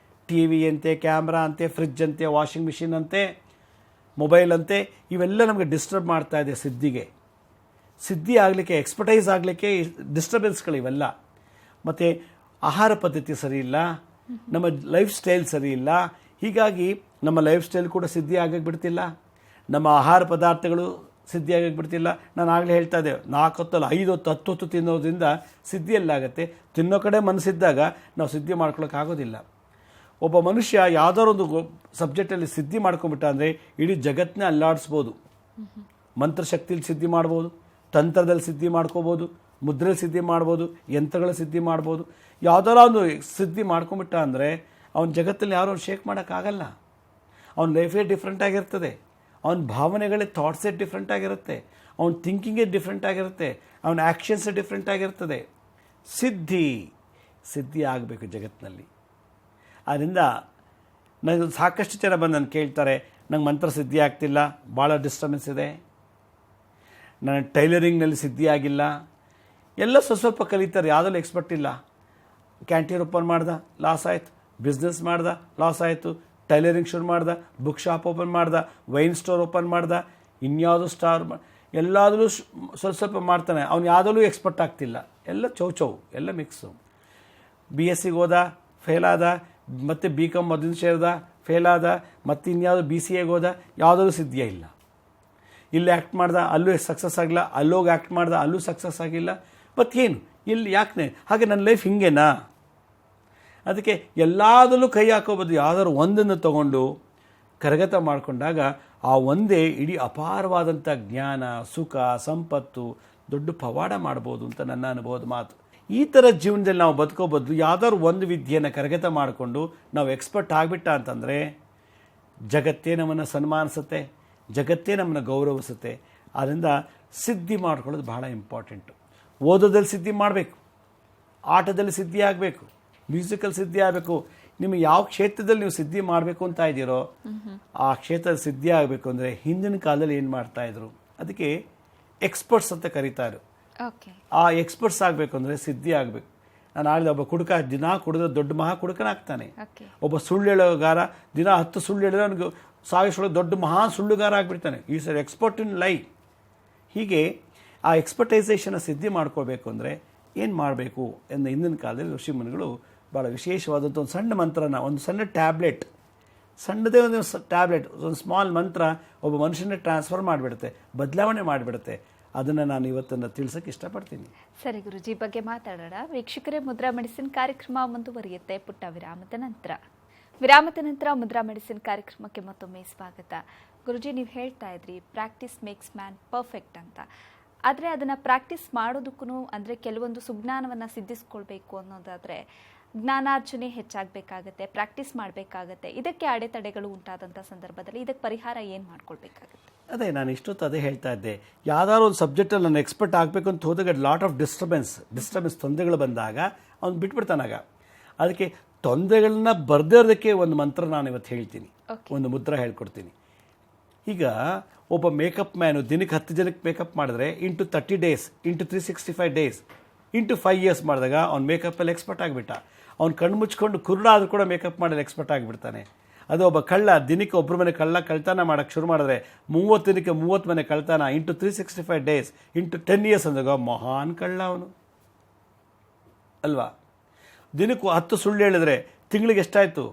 ಟಿ ವಿ ಅಂತೆ, ಕ್ಯಾಮ್ರಾ ಅಂತೆ, ಫ್ರಿಜ್ ಅಂತೆ, ವಾಷಿಂಗ್ ಮಿಷಿನ್ ಅಂತೆ, ಮೊಬೈಲ್ ಅಂತೆ, ಇವೆಲ್ಲ ನಮಗೆ ಡಿಸ್ಟರ್ಬ್ ಮಾಡ್ತಾ ಇದೆ ಸಿದ್ಧಿಗೆ. ಸಿದ್ಧಿ ಆಗಲಿಕ್ಕೆ, ಎಕ್ಸ್ಪರ್ಟೈಸ್ ಆಗಲಿಕ್ಕೆ ಡಿಸ್ಟರ್ಬೆನ್ಸ್ಗಳಿವೆಲ್ಲ. ಮತ್ತು ಆಹಾರ ಪದ್ಧತಿ ಸರಿ ಇಲ್ಲ, ನಮ್ಮ ಲೈಫ್ ಸ್ಟೈಲ್ ಸರಿ ಇಲ್ಲ. ಹೀಗಾಗಿ ನಮ್ಮ ಲೈಫ್ ಸ್ಟೈಲ್ ಕೂಡ ಸಿದ್ಧಿ ಆಗಕ್ಕೆ ಬಿಡ್ತಿಲ್ಲ, ನಮ್ಮ ಆಹಾರ ಪದಾರ್ಥಗಳು ಸಿದ್ಧಿ ಆಗಕ್ಕೆ ಬಿಡ್ತಿಲ್ಲ. ನಾನು ಆಗಲೇ ಹೇಳ್ತಾ ಇದ್ದೆ, 4 ಹೊತ್ತಲ್ಲ 5 ಹೊತ್ತು 10 ಹೊತ್ತು ತಿನ್ನೋದ್ರಿಂದ ಸಿದ್ಧಿಯಲ್ಲಾಗತ್ತೆ. ತಿನ್ನೋ ಕಡೆ ಮನಸ್ಸಿದ್ದಾಗ ನಾವು ಸಿದ್ಧಿ ಮಾಡ್ಕೊಳ್ಳೋಕ್ಕಾಗೋದಿಲ್ಲ. ಒಬ್ಬ ಮನುಷ್ಯ ಯಾವುದಾದ್ರು ಒಂದು ಸಬ್ಜೆಕ್ಟಲ್ಲಿ ಸಿದ್ಧಿ ಮಾಡ್ಕೊಂಬಿಟ್ಟ ಅಂದರೆ ಇಡೀ ಜಗತ್ತನ್ನೇ ಅಲ್ಲಾಡಿಸ್ಬೋದು. ಮಂತ್ರಶಕ್ತಿಯಲ್ಲಿ ಸಿದ್ಧಿ ಮಾಡ್ಬೋದು, ತಂತ್ರದಲ್ಲಿ ಸಿದ್ಧಿ ಮಾಡ್ಕೋಬೋದು, ಮುದ್ರೆಯಲ್ಲಿ ಸಿದ್ಧಿ ಮಾಡ್ಬೋದು, ಯಂತ್ರಗಳ ಸಿದ್ಧಿ ಮಾಡ್ಬೋದು. ಯಾವುದಾರ ಒಂದು ಸಿದ್ಧಿ ಮಾಡ್ಕೊಂಬಿಟ್ಟ ಅಂದರೆ ಅವನ ಜಗತ್ತಲ್ಲಿ ಯಾರೂ ಶೇಕ್ ಮಾಡೋಕ್ಕಾಗಲ್ಲ. ಅವನ ಲೈಫೇ ಡಿಫ್ರೆಂಟ್ ಆಗಿರ್ತದೆ, ಅವನ ಭಾವನೆಗಳೇ ಥಾಟ್ಸೇ ಡಿಫ್ರೆಂಟ್ ಆಗಿರುತ್ತೆ, ಅವನ ಥಿಂಕಿಂಗೇ ಡಿಫ್ರೆಂಟ್ ಆಗಿರುತ್ತೆ, ಅವನ ಆ್ಯಕ್ಷನ್ಸೇ ಡಿಫ್ರೆಂಟ್ ಆಗಿರ್ತದೆ. ಸಿದ್ಧಿ ಆಗಬೇಕು ಜಗತ್ತಿನಲ್ಲಿ. ಆದ್ದರಿಂದ ನನಗೆ ಸಾಕಷ್ಟು ಜನ ಬಂದು ನಾನು ಕೇಳ್ತಾರೆ, ನಂಗೆ ಮಂತ್ರ ಸಿದ್ಧಿ ಆಗ್ತಿಲ್ಲ, ಭಾಳ ಡಿಸ್ಟರ್ಬೆನ್ಸ್ ಇದೆ, ನನ್ನ ಟೈಲರಿಂಗ್ನಲ್ಲಿ ಸಿದ್ಧಿ ಆಗಿಲ್ಲ. ಎಲ್ಲ ಸ್ವಲ್ಪ ಕಲಿತಾರೆ, ಯಾವುದಲ್ಲೂ ಎಕ್ಸ್ಪರ್ಟ್ ಇಲ್ಲ. ಕ್ಯಾಂಟೀನ್ ಓಪನ್ ಮಾಡ್ದೆ, ಲಾಸ್ ಆಯಿತು. ಬಿಸ್ನೆಸ್ ಮಾಡ್ದೆ, ಲಾಸ್ ಆಯಿತು. ಟೈಲರಿಂಗ್ ಶುರು ಮಾಡ್ದೆ, ಬುಕ್ ಶಾಪ್ ಓಪನ್ ಮಾಡ್ದೆ, ವೈನ್ ಸ್ಟೋರ್ ಓಪನ್ ಮಾಡ್ದೆ, ಇನ್ಯಾವುದೋ ಸ್ಟಾರ್ ಎಲ್ಲಾದರೂ ಸ್ವಲ್ಪ ಮಾಡ್ತಾನೆ. ಅವ್ನು ಯಾವುದಲ್ಲೂ ಎಕ್ಸ್ಪರ್ಟ್ ಆಗ್ತಿಲ್ಲ, ಎಲ್ಲ ಚೌ ಎಲ್ಲ ಮಿಕ್ಸು. BSc ಹೋದ, ಫೇಲ್ ಆದ, ಮತ್ತು BCom ಮೊದಲು ಸೇರಿದ, ಫೇಲ್ ಆದ, ಮತ್ತು ಇನ್ಯಾವುದೋ BCA ಹೋದ, ಯಾವುದಲ್ಲೂ ಸಿದ್ಧಿಯೇ ಇಲ್ಲ. ಇಲ್ಲಿ ಆ್ಯಕ್ಟ್ ಮಾಡ್ದೆ, ಅಲ್ಲೂ ಸಕ್ಸಸ್ ಆಗಿಲ್ಲ, ಅಲ್ಲೋಗಿ ಆ್ಯಕ್ಟ್ ಮಾಡ್ದೆ, ಅಲ್ಲೂ ಸಕ್ಸಸ್ ಆಗಿಲ್ಲ. ಮತ್ತೇನು ಇಲ್ಲಿ ಯಾಕೆ? ಹಾಗೆ ನನ್ನ ಲೈಫ್ ಹಿಂಗೇನಾ? ಅದಕ್ಕೆ ಎಲ್ಲದರಲ್ಲೂ ಕೈ ಹಾಕೋಬೋದು. ಯಾವುದಾದ್ರು ಒಂದನ್ನು ತಗೊಂಡು ಕರಗತ ಮಾಡಿಕೊಂಡಾಗ ಆ ಒಂದೇ ಇಡೀ ಅಪಾರವಾದಂಥ ಜ್ಞಾನ, ಸುಖ, ಸಂಪತ್ತು, ದೊಡ್ಡ ಪವಾಡ ಮಾಡ್ಬೋದು ಅಂತ ನನ್ನ ಅನುಭವದ ಮಾತು. ಈ ಥರ ಜೀವನದಲ್ಲಿ ನಾವು ಬದುಕೋಬೋದು. ಯಾವುದಾದ್ರು ಒಂದು ವಿದ್ಯೆಯನ್ನು ಕರಗತ ಮಾಡಿಕೊಂಡು ನಾವು ಎಕ್ಸ್ಪರ್ಟ್ ಆಗಿಬಿಟ್ಟ ಅಂತಂದರೆ ಜಗತ್ತೇ ನಮ್ಮನ್ನು ಸನ್ಮಾನಿಸುತ್ತೆ, ಜಗತ್ತೇ ನಮ್ಮನ್ನು ಗೌರವಿಸುತ್ತೆ. ಆದ್ದರಿಂದ ಸಿದ್ಧಿ ಮಾಡ್ಕೊಳ್ಳೋದು ಬಹಳ ಇಂಪಾರ್ಟೆಂಟು. ಓದೋದಲ್ಲಿ ಸಿದ್ಧಿ ಮಾಡಬೇಕು, ಆಟದಲ್ಲಿ ಸಿದ್ಧಿ ಆಗಬೇಕು, ಮ್ಯೂಸಿಕಲ್ ಸಿದ್ಧಿ ಆಗಬೇಕು. ನಿಮಗೆ ಯಾವ ಕ್ಷೇತ್ರದಲ್ಲಿ ನೀವು ಸಿದ್ಧಿ ಮಾಡಬೇಕು ಅಂತ ಇದ್ದೀರೋ ಆ ಕ್ಷೇತ್ರದ ಸಿದ್ಧಿ ಆಗಬೇಕು ಅಂದರೆ ಹಿಂದಿನ ಕಾಲದಲ್ಲಿ ಏನು ಮಾಡ್ತಾಯಿದ್ರು, ಅದಕ್ಕೆ ಎಕ್ಸ್ಪರ್ಟ್ಸ್ ಅಂತ ಕರೀತಾರೆ. ಆ ಎಕ್ಸ್ಪರ್ಟ್ಸ್ ಆಗಬೇಕು ಅಂದರೆ ಸಿದ್ಧಿ ಆಗಬೇಕು. ನಾನು ಆಳಿದ ಒಬ್ಬ ಕುಡುಕ ದಿನ ಕುಡಿದ್ರೆ ದೊಡ್ಡ ಮಹಾ ಕುಡುಕನಾಗ್ತಾನೆ. ಒಬ್ಬ ಸುಳ್ಳು ಹೇಳೋಗಾರ ದಿನ 10 ಸುಳ್ಳು ಹೇಳಿದ್ರೆ ಅವನಿಗೆ ಸಾವಿಸೊಳಗೆ ದೊಡ್ಡ ಮಹಾ ಸುಳ್ಳುಗಾರ ಆಗಿಬಿಡ್ತಾನೆ. ಈಸ್ ಆರ್ ಎಕ್ಸ್ಪರ್ಟ್ ಇನ್ ಲೈ. ಹೀಗೆ ಆ ಎಕ್ಸ್ಪರ್ಟೈಸೇಷನ್ನ ಸಿದ್ಧಿ ಮಾಡ್ಕೋಬೇಕು ಅಂದರೆ ಏನು ಮಾಡಬೇಕು ಎಂದು ಹಿಂದಿನ ಕಾಲದಲ್ಲಿ ಋಷಿಮುನಿಗಳು ಭಾಳ ವಿಶೇಷವಾದಂಥ ಒಂದು ಸಣ್ಣ ಮಂತ್ರನ, ಒಂದು ಸಣ್ಣ ಟ್ಯಾಬ್ಲೆಟ್, ಸಣ್ಣದೇ ಒಂದು ಟ್ಯಾಬ್ಲೆಟ್, ಒಂದು ಸ್ಮಾಲ್ ಮಂತ್ರ ಒಬ್ಬ ಮನುಷ್ಯನ ಟ್ರಾನ್ಸ್ಫರ್ ಮಾಡಿಬಿಡುತ್ತೆ, ಬದಲಾವಣೆ ಮಾಡಿಬಿಡುತ್ತೆ. ಅದನ್ನು ನಾನು ಇವತ್ತನ್ನು ತಿಳಿಸೋಕ್ಕೆ ಇಷ್ಟಪಡ್ತೀನಿ. ಸರಿ ಗುರುಜಿ, ಬಗ್ಗೆ ಮಾತಾಡೋಣ. ವೀಕ್ಷಕರೇ, ಮುದ್ರಾ ಮೆಡಿಸಿನ್ ಕಾರ್ಯಕ್ರಮ ಮುಂದುವರಿಯುತ್ತೆ ಪುಟ್ಟ ವಿರಾಮದ ನಂತರ ಮುದ್ರಾ ಮೆಡಿಸಿನ್ ಕಾರ್ಯಕ್ರಮಕ್ಕೆ ಮತ್ತೊಮ್ಮೆ ಸ್ವಾಗತ. ಗುರುಜಿ, ನೀವು ಹೇಳ್ತಾ ಇದ್ರಿ ಪ್ರಾಕ್ಟೀಸ್ ಮೇಕ್ಸ್ ಮ್ಯಾನ್ ಪರ್ಫೆಕ್ಟ್ ಅಂತ. ಆದರೆ ಅದನ್ನು ಪ್ರಾಕ್ಟೀಸ್ ಮಾಡೋದಕ್ಕೂ ಅಂದರೆ ಕೆಲವೊಂದು ಸುಜ್ಞಾನವನ್ನು ಸಿದ್ಧಿಸ್ಕೊಳ್ಬೇಕು ಅನ್ನೋದಾದರೆ ಜ್ಞಾನಾರ್ಜನೆ ಹೆಚ್ಚಾಗಬೇಕಾಗತ್ತೆ, ಪ್ರಾಕ್ಟೀಸ್ ಮಾಡಬೇಕಾಗತ್ತೆ. ಇದಕ್ಕೆ ಅಡೆತಡೆಗಳು ಉಂಟಾದಂಥ ಸಂದರ್ಭದಲ್ಲಿ ಇದಕ್ಕೆ ಪರಿಹಾರ ಏನು ಮಾಡ್ಕೊಳ್ಬೇಕಾಗತ್ತೆ? ಅದೇ ನಾನು ಇಷ್ಟೊತ್ತು ಅದೇ ಹೇಳ್ತಾ ಇದ್ದೆ. ಯಾವುದಾದ್ರು ಒಂದು ಸಬ್ಜೆಕ್ಟಲ್ಲಿ ನಾನು ಎಕ್ಸ್ಪರ್ಟ್ ಆಗಬೇಕು ಅಂತ ಹೋದಾಗ ಲಾಟ್ ಆಫ್ ಡಿಸ್ಟರ್ಬೆನ್ಸ್ ತೊಂದರೆಗಳು ಬಂದಾಗ ಅವ್ನು ಬಿಟ್ಬಿಡ್ತಾನಾಗ. ಅದಕ್ಕೆ ತೊಂದರೆಗಳನ್ನ ಬರದೇ ಇರೋದಕ್ಕೆ ಒಂದು ಮಂತ್ರ ನಾನು ಇವತ್ತು ಹೇಳ್ತೀನಿ, ಒಂದು ಮುದ್ರಾ ಹೇಳ್ಕೊಡ್ತೀನಿ. ಈಗ ಒಬ್ಬ ಮೇಕಪ್ ಮ್ಯಾನು ದಿನಕ್ಕೆ 10 ಜನಕ್ಕೆ ಮೇಕಪ್ ಮಾಡಿದ್ರೆ into 30 days, into 365 days, into 5 years ಮಾಡಿದಾಗ ಅವ್ನು ಮೇಕಪ್ಪಲ್ಲಿ ಎಕ್ಸ್ಪರ್ಟ್ ಆಗಿಬಿಟ್ಟ. ಅವ್ನು ಕಣ್ಣು ಮುಚ್ಕೊಂಡು ಕುರುಡಾದರೂ ಕೂಡ ಮೇಕಪ್ ಮಾಡಲು ಎಕ್ಸ್ಪರ್ಟ್ ಆಗಿಬಿಡ್ತಾನೆ. ಅದು ಒಬ್ಬ ಕಳ್ಳ ದಿನಕ್ಕೆ ಒಬ್ಬರ ಮನೆ ಕಳ್ತನ ಮಾಡೋಕ್ಕೆ ಶುರು ಮಾಡಿದ್ರೆ 30 ದಿನಕ್ಕೆ 30 ಮನೆ ಕಳ್ತನ, ಇಂಟು 365 days, ಇಂಟು 10 years ಅಂದಾಗ ಮಹಾನ್ ಕಳ್ಳ ಅವನು ಅಲ್ವಾ? ದಿನಕ್ಕೂ 10 ಸುಳ್ಳು ಹೇಳಿದ್ರೆ ತಿಂಗಳಿಗೆ ಎಷ್ಟಾಯಿತು?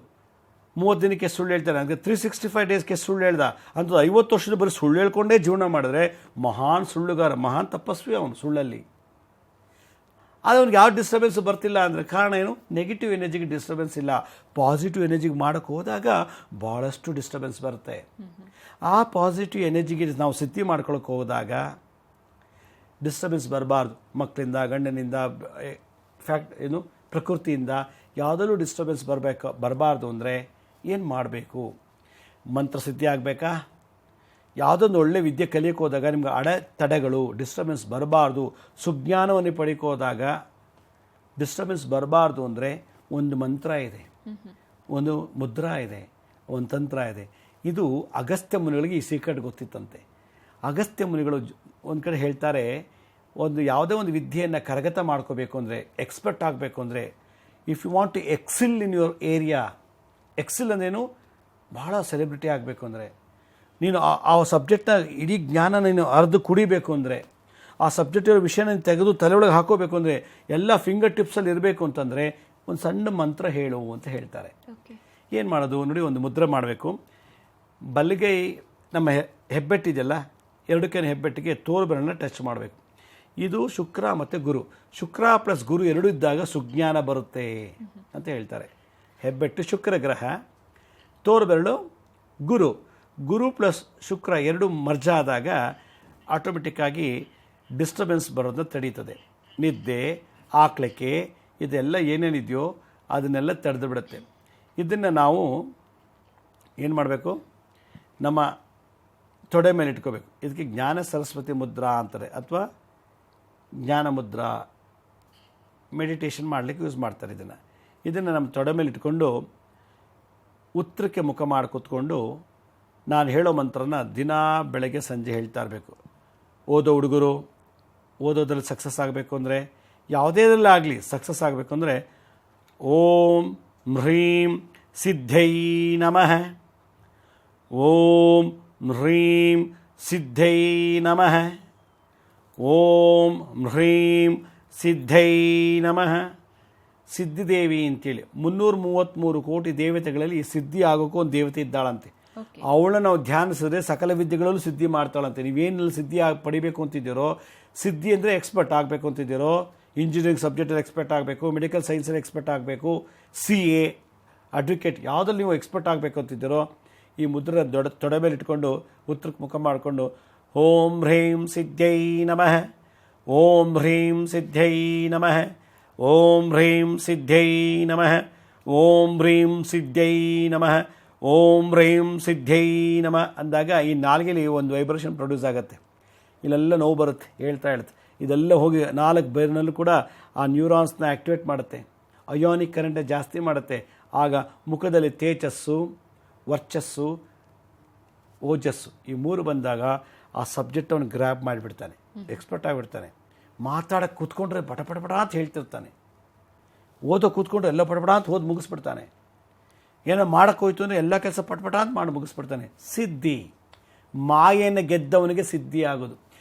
30 ದಿನಕ್ಕೆ ಸುಳ್ಳು ಹೇಳ್ತಾನೆ, ಅಂದರೆ 365 ಡೇಸ್ಗೆ ಸುಳ್ಳು ಹೇಳ್ದ ಅಂತ 50 ವರ್ಷದ ಬರೀ ಸುಳ್ಳು ಹೇಳ್ಕೊಂಡೇ ಜೀವನ ಮಾಡಿದ್ರೆ ಮಹಾನ್ ಸುಳ್ಳುಗಾರ, ಮಹಾನ್ ತಪಸ್ವಿ ಅವನು ಸುಳ್ಳಲ್ಲಿ. ಅದು ಅವ್ನಿಗೆ ಯಾವ ಡಿಸ್ಟರ್ಬೆನ್ಸ್ ಬರ್ತಿಲ್ಲ ಅಂದರೆ ಕಾರಣ ಏನು? ನೆಗೆಟಿವ್ ಎನರ್ಜಿಗೆ ಡಿಸ್ಟರ್ಬೆನ್ಸ್ ಇಲ್ಲ. ಪಾಸಿಟಿವ್ ಎನರ್ಜಿಗೆ ಮಾಡೋಕ್ಕೆ ಹೋದಾಗ ಭಾಳಷ್ಟು ಡಿಸ್ಟರ್ಬೆನ್ಸ್ ಬರುತ್ತೆ. ಆ ಪಾಸಿಟಿವ್ ಎನರ್ಜಿಗೆ ನಾವು ಸಿದ್ಧಿ ಮಾಡ್ಕೊಳಕ್ಕೆ ಹೋದಾಗ ಡಿಸ್ಟರ್ಬೆನ್ಸ್ ಬರಬಾರ್ದು. ಮಕ್ಕಳಿಂದ, ಗಂಡನಿಂದ, ಪ್ರಕೃತಿಯಿಂದ ಯಾವುದಲ್ಲೂ ಡಿಸ್ಟರ್ಬೆನ್ಸ್ ಬರಬಾರ್ದು ಅಂದರೆ ಏನು ಮಾಡಬೇಕು? ಮಂತ್ರಸಿದ್ಧಿ ಆಗಬೇಕಾ? ಯಾವುದೊಂದು ಒಳ್ಳೆ ವಿದ್ಯೆ ಕಲಿಯೋಕೆ ಹೋದಾಗ ನಿಮ್ಗೆ ಅಡೆತಡೆಗಳು, ಡಿಸ್ಟರ್ಬೆನ್ಸ್ ಬರಬಾರ್ದು. ಸುಜ್ಞಾನವನ್ನು ಪಡಿಕೆ ಹೋದಾಗ ಡಿಸ್ಟರ್ಬೆನ್ಸ್ ಬರಬಾರ್ದು ಅಂದರೆ ಒಂದು ಮಂತ್ರ ಇದೆ, ಒಂದು ಮುದ್ರಾ ಇದೆ, ಒಂದು ತಂತ್ರ ಇದೆ. ಇದು ಅಗಸ್ತ್ಯ ಮುನಿಗಳಿಗೆ ಈ ಸೀಕ್ರೆಟ್ ಗೊತ್ತಿತ್ತಂತೆ. ಅಗಸ್ತ್ಯ ಮುನಿಗಳು ಒಂದು ಕಡೆ ಹೇಳ್ತಾರೆ, ಯಾವುದೇ ಒಂದು ವಿದ್ಯೆಯನ್ನು ಕರಗತ ಮಾಡ್ಕೋಬೇಕು ಅಂದರೆ, ಎಕ್ಸ್ಪರ್ಟ್ ಆಗಬೇಕು ಅಂದರೆ, if you want to excel in your area, excel ಅಂದ್ರೇನು? ಭಾಳ ಸೆಲೆಬ್ರಿಟಿ ಆಗಬೇಕು ಅಂದರೆ, ನೀನು ಆ ಸಬ್ಜೆಕ್ಟ್ನ ಇಡೀ ಜ್ಞಾನ ನೀನು ಅರ್ದು ಕುಡಿಬೇಕು ಅಂದರೆ, ಆ ಸಬ್ಜೆಕ್ಟ್ ಇರೋ ವಿಷಯನ ತೆಗೆದು ತಲೆಯೊಳಗೆ ಹಾಕೋಬೇಕು ಅಂದರೆ, ಎಲ್ಲ ಫಿಂಗರ್ ಟಿಪ್ಸಲ್ಲಿ ಇರಬೇಕು ಅಂತಂದರೆ ಒಂದು ಸಣ್ಣ ಮಂತ್ರ ಹೇಳು ಅಂತ ಹೇಳ್ತಾರೆ. ಏನು ಮಾಡೋದು ನೋಡಿ, ಒಂದು ಮುದ್ರೆ ಮಾಡಬೇಕು. ಬಲಗೈ ನಮ್ಮ ಹೆಬ್ಬೆಟ್ಟಿದೆಯಲ್ಲ, ಎರಡಕ್ಕೆ ಹೆಬ್ಬೆಟ್ಟಿಗೆ ತೋರುಬೆರಳನ್ನ ಟಚ್ ಮಾಡಬೇಕು. ಇದು ಶುಕ್ರ ಮತ್ತು ಗುರು, ಶುಕ್ರ ಪ್ಲಸ್ ಗುರು ಎರಡೂ ಇದ್ದಾಗ ಸುಜ್ಞಾನ ಬರುತ್ತೆ ಅಂತ ಹೇಳ್ತಾರೆ. ಹೆಬ್ಬೆಟ್ಟು ಶುಕ್ರ ಗ್ರಹ, ತೋರುಬೆರಳು ಗುರು, ಗುರು ಪ್ಲಸ್ ಶುಕ್ರ ಎರಡು ಮರ್ಜ ಆದಾಗ ಆಟೋಮೆಟಿಕ್ಕಾಗಿ ಡಿಸ್ಟರ್ಬೆನ್ಸ್ ಬರೋದನ್ನ ತಡೀತದೆ. ನಿದ್ದೆ, ಆಕ್ಲಿಕೆ, ಇದೆಲ್ಲ ಏನೇನಿದೆಯೋ ಅದನ್ನೆಲ್ಲ ತಡೆದು ಬಿಡುತ್ತೆ. ಇದನ್ನು ನಾವು ಏನು ಮಾಡಬೇಕು? ನಮ್ಮ ತೊಡೆ ಮೇಲೆ ಇಟ್ಕೋಬೇಕು. ಇದಕ್ಕೆ ಜ್ಞಾನ ಸರಸ್ವತಿ ಮುದ್ರಾ ಅಂತಾರೆ, ಅಥವಾ ಜ್ಞಾನ ಮುದ್ರಾ, ಮೆಡಿಟೇಷನ್ ಮಾಡಲಿಕ್ಕೆ ಯೂಸ್ ಮಾಡ್ತಾರೆ. ಇದನ್ನು ನಮ್ಮ ತೊಡೆ ಮೇಲೆ ಇಟ್ಕೊಂಡು ಉತ್ತರಕ್ಕೆ ಮುಖ ಮಾಡಿ ಕೂತ್ಕೊಂಡು ನಾನು ಹೇಳೋ ಮಂತ್ರನ ದಿನ ಬೆಳಗ್ಗೆ ಸಂಜೆ ಹೇಳ್ತಾ ಇರಬೇಕು. ಓದೋ ಹುಡುಗರು ಓದೋದ್ರಲ್ಲಿ ಸಕ್ಸಸ್ ಆಗಬೇಕು ಅಂದರೆ, ಯಾವುದೇದ್ರಲ್ಲಿ ಆಗಲಿ ಸಕ್ಸಸ್ ಆಗಬೇಕು ಅಂದರೆ, ಓಂ ಹ್ರೀಂ ಸಿದ್ಧೈ ನಮಃ, ಓಂ ಹ್ರೀಂ ಸಿದ್ಧೈ ನಮಃ, ಓಂ ಹ್ರೀಂ ಸಿದ್ಧೈ ನಮಃ. ಸಿದ್ಧಿದೇವಿ ಅಂತೇಳಿ 333 ಕೋಟಿ ದೇವತೆಗಳಲ್ಲಿ ಈ ಸಿದ್ಧಿ ಆಗೋಕ್ಕೂ ಒಂದು ದೇವತೆ ಇದ್ದಾಳಂತೆ. ಅವಳನ್ನ ನಾವು ಧ್ಯಾನಿಸಿದ್ರೆ ಸಕಲ ವಿದ್ಯೆಗಳಲ್ಲೂ ಸಿದ್ಧಿ ಮಾಡ್ತಾಳಂತೆ. ನೀವೇನಲ್ಲಿ ಸಿದ್ಧಿ ಪಡಿಬೇಕು ಅಂತಿದ್ದೀರೋ, ಸಿದ್ಧಿ ಅಂದರೆ ಎಕ್ಸ್ಪರ್ಟ್ ಆಗಬೇಕು ಅಂತಿದ್ದೀರೋ, ಇಂಜಿನಿಯರಿಂಗ್ ಸಬ್ಜೆಕ್ಟಲ್ಲಿ ಎಕ್ಸ್ಪರ್ಟ್ ಆಗಬೇಕು, ಮೆಡಿಕಲ್ ಸೈನ್ಸಲ್ಲಿ ಎಕ್ಸ್ಪರ್ಟ್ ಆಗಬೇಕು, CA, ಅಡ್ವೊಕೇಟ್ ಯಾವುದಲ್ಲಿ ನೀವು ಎಕ್ಸ್ಪರ್ಟ್ ಆಗಬೇಕು ಅಂತಿದ್ದೀರೋ, ಈ ಮುದ್ರೆ ತೊಡೆ ಮೇಲೆ ಇಟ್ಕೊಂಡು ಉತ್ತರಕ್ಕೆ ಮುಖ ಮಾಡಿಕೊಂಡು ಓಂ ಹ್ರೀಂ ಸಿದ್ಧೈ ನಮಃ, ಓಂ ಹ್ರೀಂ ಸಿದ್ಧೈ ನಮಃ, ಓಂ ಹ್ರೀಂ ಸಿದ್ಧೈ ನಮಃ, ಓಂ ಹ್ರೀಂ ಸಿದ್ಧೈ ನಮಃ, ಓಂ ಹ್ರೀಂ ಸಿದ್ಧೈ ನಮಃ ಅಂದಾಗ ಈ ನಾಲ್ಗೆಲಿ ಒಂದು ವೈಬ್ರೇಷನ್ ಪ್ರೊಡ್ಯೂಸ್ ಆಗುತ್ತೆ. ಇಲ್ಲೆಲ್ಲ ನೋವು ಬರುತ್ತೆ, ಹೇಳ್ತಾ ಇದೆಲ್ಲ ಹೋಗಿ 4 ಬೇರ್ನಲ್ಲೂ ಕೂಡ ಆ ನ್ಯೂರಾನ್ಸ್ನ ಆ್ಯಕ್ಟಿವೇಟ್ ಮಾಡುತ್ತೆ, ಅಯೋನಿಕ್ ಕರೆಂಟ್ ಜಾಸ್ತಿ ಮಾಡುತ್ತೆ. ಆಗ ಮುಖದಲ್ಲಿ ತೇಜಸ್ಸು, ವರ್ಚಸ್ಸು, ಓಜಸ್ಸು ಈ 3 ಬಂದಾಗ ಆ ಸಬ್ಜೆಕ್ಟವನ್ನು ಗ್ರ್ಯಾಬ್ ಮಾಡಿಬಿಡ್ತಾನೆ, ಎಕ್ಸ್ಪರ್ಟ್ ಆಗಿಬಿಡ್ತಾನೆ. ಮಾತಾಡೋಕ್ಕೆ ಕೂತ್ಕೊಂಡ್ರೆ ಪಟಪಟ ಅಂತ ಹೇಳ್ತಿರ್ತಾನೆ, ಓದೋ ಕೂತ್ಕೊಂಡ್ರೆ ಎಲ್ಲ ಪಟಪಟ ಅಂತ ಓದಿ ಮುಗಿಸ್ಬಿಡ್ತಾನೆ. ಏನೋ ಮಾಡೋಕ್ಕೆ ಹೋಯ್ತು ಅಂದರೆ ಎಲ್ಲ ಕೆಲಸ ಪಟಪಟ ಅಂತ ಮಾಡಿ ಮುಗಿಸ್ಬಿಡ್ತಾನೆ. ಸಿದ್ಧಿ, ಮಾಯೆಯನ್ನು ಗೆದ್ದವನಿಗೆ ಸಿದ್ಧಿ ಆಗೋದು.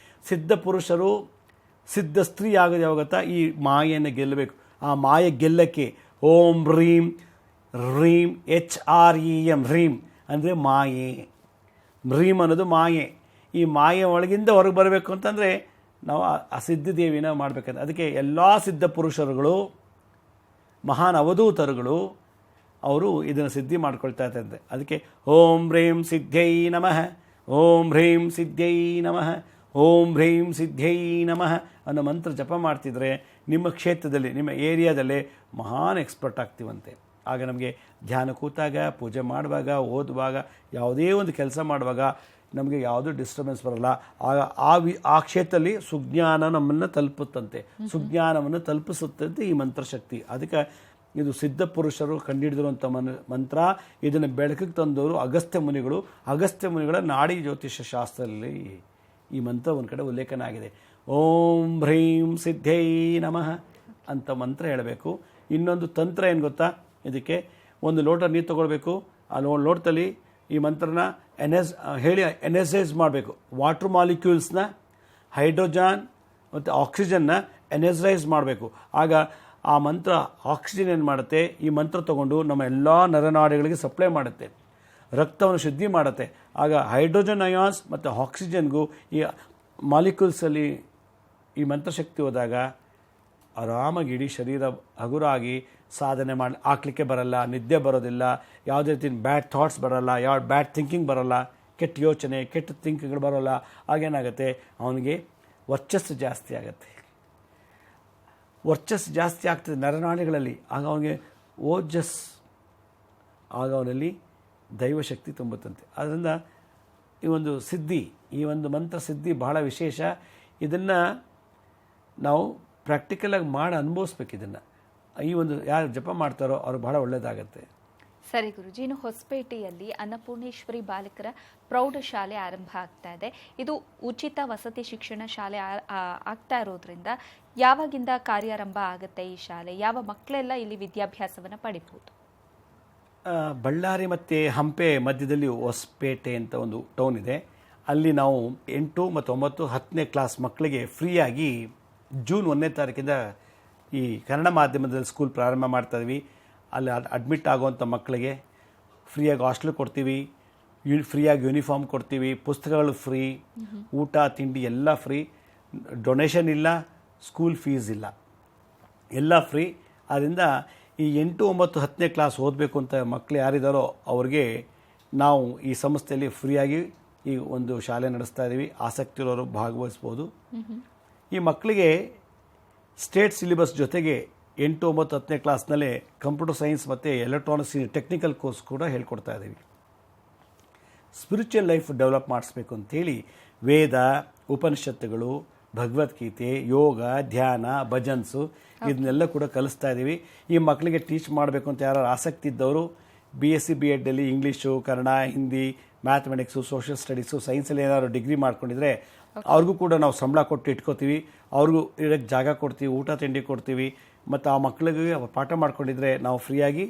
ಸಿದ್ಧ ಪುರುಷರು, ಸಿದ್ಧ ಸ್ತ್ರೀ ಆಗೋದು ಯಾವಾಗತ್ತಾ? ಈ ಮಾಯೆಯನ್ನು ಗೆಲ್ಲಬೇಕು. ಆ ಮಾಯೆ ಗೆಲ್ಲಕ್ಕೆ ಓಂ ಹ್ರೀಂ ಹ್ರೀಂ HREM ಹ್ರೀಂ ಅಂದರೆ ಮಾಯೆ. ಹ್ರೀಂ ಅನ್ನೋದು ಮಾಯೆ. ಈ ಮಾಯೆ ಒಳಗಿಂದ ಹೊರಗೆ ಬರಬೇಕು ಅಂತಂದರೆ ನಾವು ಆ ಸಿದ್ಧಿದೇವಿನ ಮಾಡಬೇಕಂತ. ಅದಕ್ಕೆ ಎಲ್ಲ ಸಿದ್ಧ ಪುರುಷರುಗಳು, ಮಹಾನ್ ಅವಧೂತರುಗಳು ಅವರು ಇದನ್ನು ಸಿದ್ಧಿ ಮಾಡ್ಕೊಳ್ತಾ ಇರ್ತಾರೆ. ಅದಕ್ಕೆ ಓಂ ಹ್ರೀಂ ಸಿದ್ಧೈ ನಮಃ, ಓಂ ಹ್ರೀಂ ಸಿದ್ಧೈ ನಮಃ, ಓಂ ಹ್ರೀಂ ಸಿದ್ಧೈ ನಮಃ ಅನ್ನೋ ಮಂತ್ರ ಜಪ ಮಾಡ್ತಿದ್ರೆ ನಿಮ್ಮ ಕ್ಷೇತ್ರದಲ್ಲಿ, ನಿಮ್ಮ ಏರಿಯಾದಲ್ಲೇ ಮಹಾನ್ ಎಕ್ಸ್ಪರ್ಟ್ ಆಗ್ತೀವಂತೆ. ಆಗ ನಮಗೆ ಧ್ಯಾನ ಕೂತಾಗ, ಪೂಜೆ ಮಾಡುವಾಗ, ಓದುವಾಗ, ಯಾವುದೇ ಒಂದು ಕೆಲಸ ಮಾಡುವಾಗ ನಮಗೆ ಯಾವುದೂ ಡಿಸ್ಟರ್ಬೆನ್ಸ್ ಬರಲ್ಲ. ಆಗ ಆ ಕ್ಷೇತ್ರದಲ್ಲಿ ಸುಜ್ಞಾನ ನಮ್ಮನ್ನು ತಲುಪುತ್ತಂತೆ, ಸುಜ್ಞಾನವನ್ನು ತಲುಪಿಸುತ್ತಂತೆ ಈ ಮಂತ್ರಶಕ್ತಿ. ಅದಕ್ಕೆ ಇದು ಸಿದ್ಧ ಪುರುಷರು ಕಂಡುಹಿಡಿದಿರುವಂಥ ಮಂತ್ರ. ಇದನ್ನು ಬೆಳಕಿಗೆ ತಂದವರು ಅಗಸ್ತ್ಯ ಮುನಿಗಳು. ಅಗಸ್ತ್ಯ ಮುನಿಗಳ ನಾಡಿ ಜ್ಯೋತಿಷ್ಯ ಶಾಸ್ತ್ರದಲ್ಲಿ ಈ ಮಂತ್ರ ಒಂದು ಕಡೆ ಉಲ್ಲೇಖನ ಆಗಿದೆ. ಓಂ ಹ್ರೀಂ ಸಿದ್ಧೈ ನಮಃ ಅಂತ ಮಂತ್ರ ಹೇಳಬೇಕು. ಇನ್ನೊಂದು ತಂತ್ರ ಏನು ಗೊತ್ತಾ? ಇದಕ್ಕೆ ಒಂದು ಲೋಟ ನೀರು ತೊಗೊಳ್ಬೇಕು. ಆ ಲೋಟದಲ್ಲಿ ಈ ಮಂತ್ರನ ಎನರ್ಜೈಸ್ ಮಾಡಬೇಕು. ವಾಟರ್ ಮಾಲಿಕ್ಯೂಲ್ಸ್ನ, ಹೈಡ್ರೋಜನ್ ಮತ್ತು ಆಕ್ಸಿಜನ್ನ ಎನರ್ಜೈಸ್ ಮಾಡಬೇಕು. ಆಗ ಆ ಮಂತ್ರ ಆಕ್ಸಿಜನ್ ಏನು ಮಾಡುತ್ತೆ, ಈ ಮಂತ್ರ ತಗೊಂಡು ನಮ್ಮ ಎಲ್ಲ ನರನಾಡಿಗಳಿಗೆ ಸಪ್ಲೈ ಮಾಡುತ್ತೆ, ರಕ್ತವನ್ನು ಶುದ್ಧಿ ಮಾಡುತ್ತೆ. ಆಗ ಹೈಡ್ರೋಜನ್ ಅಯಾನ್ಸ್ ಮತ್ತು ಆಕ್ಸಿಜನ್ಗೂ ಈ ಮಾಲಿಕ್ಯೂಲ್ಸಲ್ಲಿ ಈ ಮಂತ್ರಶಕ್ತಿ ಹೋದಾಗ ಆರಾಮಾಗಿ ಇಡೀ ಶರೀರ ಹಗುರಾಗಿ ಸಾಧನೆ ಹಾಕ್ಲಿಕ್ಕೆ ಬರಲ್ಲ, ನಿದ್ದೆ ಬರೋದಿಲ್ಲ, ಯಾವುದೇ ರೀತಿ ಬ್ಯಾಡ್ ಥಾಟ್ಸ್ ಬರೋಲ್ಲ, ಯಾವ ಬ್ಯಾಡ್ ಥಿಂಕಿಂಗ್ ಬರೋಲ್ಲ, ಕೆಟ್ಟ ಯೋಚನೆ ಕೆಟ್ಟ ಥಿಂಕಿಂಗ್ಗಳು ಬರೋಲ್ಲ. ಆಗೇನಾಗುತ್ತೆ, ಅವನಿಗೆ ವರ್ಚಸ್ಸು ಜಾಸ್ತಿ ಆಗುತ್ತೆ. ವರ್ಚಸ್ಸು ಜಾಸ್ತಿ ಆಗ್ತದೆ ನರನಾಡಿಗಳಲ್ಲಿ. ಆಗ ಅವನಿಗೆ ಓಜಸ್, ಆಗ ಅವನಲ್ಲಿ ದೈವಶಕ್ತಿ ತುಂಬುತ್ತಂತೆ. ಆದ್ದರಿಂದ ಈ ಒಂದು ಸಿದ್ಧಿ, ಈ ಒಂದು ಮಂತ್ರ ಸಿದ್ಧಿ ಬಹಳ ವಿಶೇಷ. ಇದನ್ನು ನಾವು ಪ್ರಾಕ್ಟಿಕಲಾಗಿ ಮಾಡಿ ಅನುಭವಿಸ್ಬೇಕು. ಇದನ್ನು ಈ ಒಂದು ಯಾರು ಜಪ ಮಾಡ್ತಾರೋ ಅವ್ರಿಗೆ ಬಹಳ ಒಳ್ಳೆಯದಾಗತ್ತೆ. ಸರಿ ಗುರುಜಿ, ಇನ್ನು ಹೊಸಪೇಟೆಯಲ್ಲಿ ಅನ್ನಪೂರ್ಣೇಶ್ವರಿ ಬಾಲಕರ ಪ್ರೌಢಶಾಲೆ ಆರಂಭ ಆಗ್ತಾ ಇದೆ. ಇದು ಉಚಿತ ವಸತಿ ಶಿಕ್ಷಣ ಶಾಲೆ ಆಗ್ತಾ ಇರೋದ್ರಿಂದ ಯಾವಾಗಿಂದ ಕಾರ್ಯಾರಂಭ ಆಗುತ್ತೆ ಈ ಶಾಲೆ? ಯಾವ ಮಕ್ಕಳೆಲ್ಲ ಇಲ್ಲಿ ವಿದ್ಯಾಭ್ಯಾಸವನ್ನು ಪಡಿಬಹುದು? ಬಳ್ಳಾರಿ ಮತ್ತು ಹಂಪೆ ಮಧ್ಯದಲ್ಲಿ ಹೊಸಪೇಟೆ ಅಂತ ಒಂದು ಟೌನ್ ಇದೆ. ಅಲ್ಲಿ ನಾವು 8 ಮತ್ತು 9, 10ನೇ ಕ್ಲಾಸ್ ಮಕ್ಕಳಿಗೆ ಫ್ರೀಯಾಗಿ ಜೂನ್ 1ನೇ ತಾರೀಕಿಂದ ಈ ಕನ್ನಡ ಮಾಧ್ಯಮದಲ್ಲಿ ಸ್ಕೂಲ್ ಪ್ರಾರಂಭ ಮಾಡ್ತಾ ಇದ್ವಿ. ಅಲ್ಲಿ ಅಡ್ಮಿಟ್ ಆಗುವಂಥ ಮಕ್ಕಳಿಗೆ ಫ್ರೀಯಾಗಿ ಹಾಸ್ಟೆಲ್ ಕೊಡ್ತೀವಿ, ಫ್ರೀಯಾಗಿ ಯೂನಿಫಾರ್ಮ್ ಕೊಡ್ತೀವಿ, ಪುಸ್ತಕಗಳು ಫ್ರೀ, ಊಟ ತಿಂಡಿ ಎಲ್ಲ ಫ್ರೀ, ಡೊನೇಷನ್ ಇಲ್ಲ, ಸ್ಕೂಲ್ ಫೀಸ್ ಇಲ್ಲ, ಎಲ್ಲ ಫ್ರೀ. ಆದ್ದರಿಂದ ಈ 8, 9, 10ನೇ ಕ್ಲಾಸ್ ಓದಬೇಕು ಅಂತ ಮಕ್ಕಳು ಯಾರಿದ್ದಾರೋ ಅವ್ರಿಗೆ ನಾವು ಈ ಸಂಸ್ಥೆಯಲ್ಲಿ ಫ್ರೀಯಾಗಿ ಈ ಒಂದು ಶಾಲೆ ನಡೆಸ್ತಾ ಇದ್ದೀವಿ. ಆಸಕ್ತಿ ಇರೋರು ಭಾಗವಹಿಸ್ಬೋದು. ಈ ಮಕ್ಕಳಿಗೆ ಸ್ಟೇಟ್ ಸಿಲೆಬಸ್ ಜೊತೆಗೆ 8, 9, 10ನೇ ಕ್ಲಾಸ್ನಲ್ಲೇ ಕಂಪ್ಯೂಟರ್ ಸೈನ್ಸ್ ಮತ್ತು ಎಲೆಕ್ಟ್ರಾನಿಕ್ಸ್ ಟೆಕ್ನಿಕಲ್ ಕೋರ್ಸ್ ಕೂಡ ಹೇಳ್ಕೊಡ್ತಾ ಇದ್ದೀವಿ. ಸ್ಪಿರಿಚುವಲ್ ಲೈಫ್ ಡೆವಲಪ್ ಮಾಡಿಸ್ಬೇಕು ಅಂತೇಳಿ ವೇದ, ಉಪನಿಷತ್ತುಗಳು, ಭಗವದ್ಗೀತೆ, ಯೋಗ, ಧ್ಯಾನ, ಭಜನ್ಸು ಇದನ್ನೆಲ್ಲ ಕೂಡ ಕಲಿಸ್ತಾ ಇದ್ದೀವಿ. ಈ ಮಕ್ಕಳಿಗೆ ಟೀಚ್ ಮಾಡಬೇಕು ಅಂತ ಯಾರು ಆಸಕ್ತಿ ಇದ್ದವರು BSc B.Ed English, Kannada, Hindi, mathematics, social studies, ಸೈನ್ಸಲ್ಲಿ ಏನಾದ್ರು ಡಿಗ್ರಿ ಮಾಡ್ಕೊಂಡಿದ್ರೆ ಅವ್ರಿಗೂ ಕೂಡ ನಾವು ಸಂಬಳ ಕೊಟ್ಟು ಇಟ್ಕೋತೀವಿ. ಅವ್ರಿಗೂ ಇರೋಕ್ಕೆ ಜಾಗ ಕೊಡ್ತೀವಿ, ಊಟ ತಿಂಡಿ ಕೊಡ್ತೀವಿ. ಮತ್ತು ಆ ಮಕ್ಕಳಿಗೆ ಪಾಠ ಮಾಡ್ಕೊಂಡಿದ್ರೆ ನಾವು ಫ್ರೀಯಾಗಿ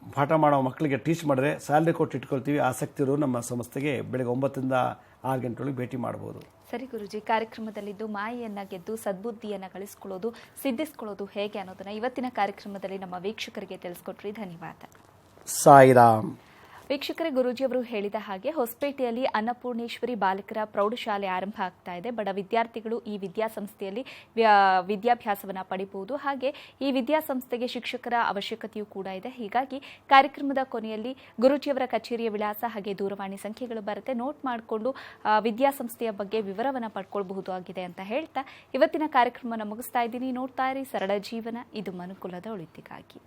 ಪಾಠ ಮಾಡೋ ಮಕ್ಕಳಿಗೆ ಟೀಚ್ ಮಾಡಿದ್ರೆ ಸ್ಯಾಲ್ರಿ ಕೊಟ್ಟು ಇಟ್ಕೊಳ್ತೀವಿ. ಆಸಕ್ತಿ ಇರೋರು ನಮ್ಮ ಸಂಸ್ಥೆಗೆ ಬೆಳಗ್ಗೆ 9ರಿಂದ 6 ಗಂಟೆಯೊಳಗೆ ಭೇಟಿ ಮಾಡ್ಬೋದು. ಸರಿ ಗುರುಜಿ, ಕಾರ್ಯಕ್ರಮದಲ್ಲಿದ್ದು ಮಾಯೆಯನ್ನು ಗೆದ್ದು ಸದ್ಬುದ್ಧಿಯನ್ನು ಗಳಿಸ್ಕೊಳ್ಳೋದು, ಸಿದ್ಧಿಸ್ಕೊಳ್ಳೋದು ಹೇಗೆ ಅನ್ನೋದನ್ನು ಇವತ್ತಿನ ಕಾರ್ಯಕ್ರಮದಲ್ಲಿ ನಮ್ಮ ವೀಕ್ಷಕರಿಗೆ ತಿಳಿಸ್ಕೊಟ್ರಿ. ಧನ್ಯವಾದ. ಸಾಯಿರಾಮ್. ವೀಕ್ಷಕರೇ, ಗುರೂಜಿಯವರು ಹೇಳಿದ ಹಾಗೆ ಹೊಸಪೇಟೆಯಲ್ಲಿ ಅನ್ನಪೂರ್ಣೇಶ್ವರಿ ಬಾಲಕರ ಪ್ರೌಢಶಾಲೆ ಆರಂಭ ಆಗ್ತಾ ಇದೆ. ಬಡ ವಿದ್ಯಾರ್ಥಿಗಳು ಈ ವಿದ್ಯಾಸಂಸ್ಥೆಯಲ್ಲಿ ವಿದ್ಯಾಭ್ಯಾಸವನ್ನು ಪಡಿಬಹುದು. ಹಾಗೆ ಈ ವಿದ್ಯಾಸಂಸ್ಥೆಗೆ ಶಿಕ್ಷಕರ ಅವಶ್ಯಕತೆಯೂ ಕೂಡ ಇದೆ. ಹೀಗಾಗಿ ಕಾರ್ಯಕ್ರಮದ ಕೊನೆಯಲ್ಲಿ ಗುರೂಜಿಯವರ ಕಚೇರಿಯ ವಿಳಾಸ ಹಾಗೆ ದೂರವಾಣಿ ಸಂಖ್ಯೆಗಳು ಬರುತ್ತೆ. ನೋಟ್ ಮಾಡಿಕೊಂಡು ವಿದ್ಯಾಸಂಸ್ಥೆಯ ಬಗ್ಗೆ ವಿವರವನ್ನು ಪಡ್ಕೊಳ್ಬಹುದು ಆಗಿದೆ ಅಂತ ಹೇಳ್ತಾ ಇವತ್ತಿನ ಕಾರ್ಯಕ್ರಮವನ್ನು ಮುಗಿಸ್ತಾ ಇದ್ದೀನಿ. ನೋಡ್ತಾ ಇರಿ ಸರಳ ಜೀವನ, ಇದು ಮನುಕುಲದ ಒಳಿತಿಗಾಗಿ.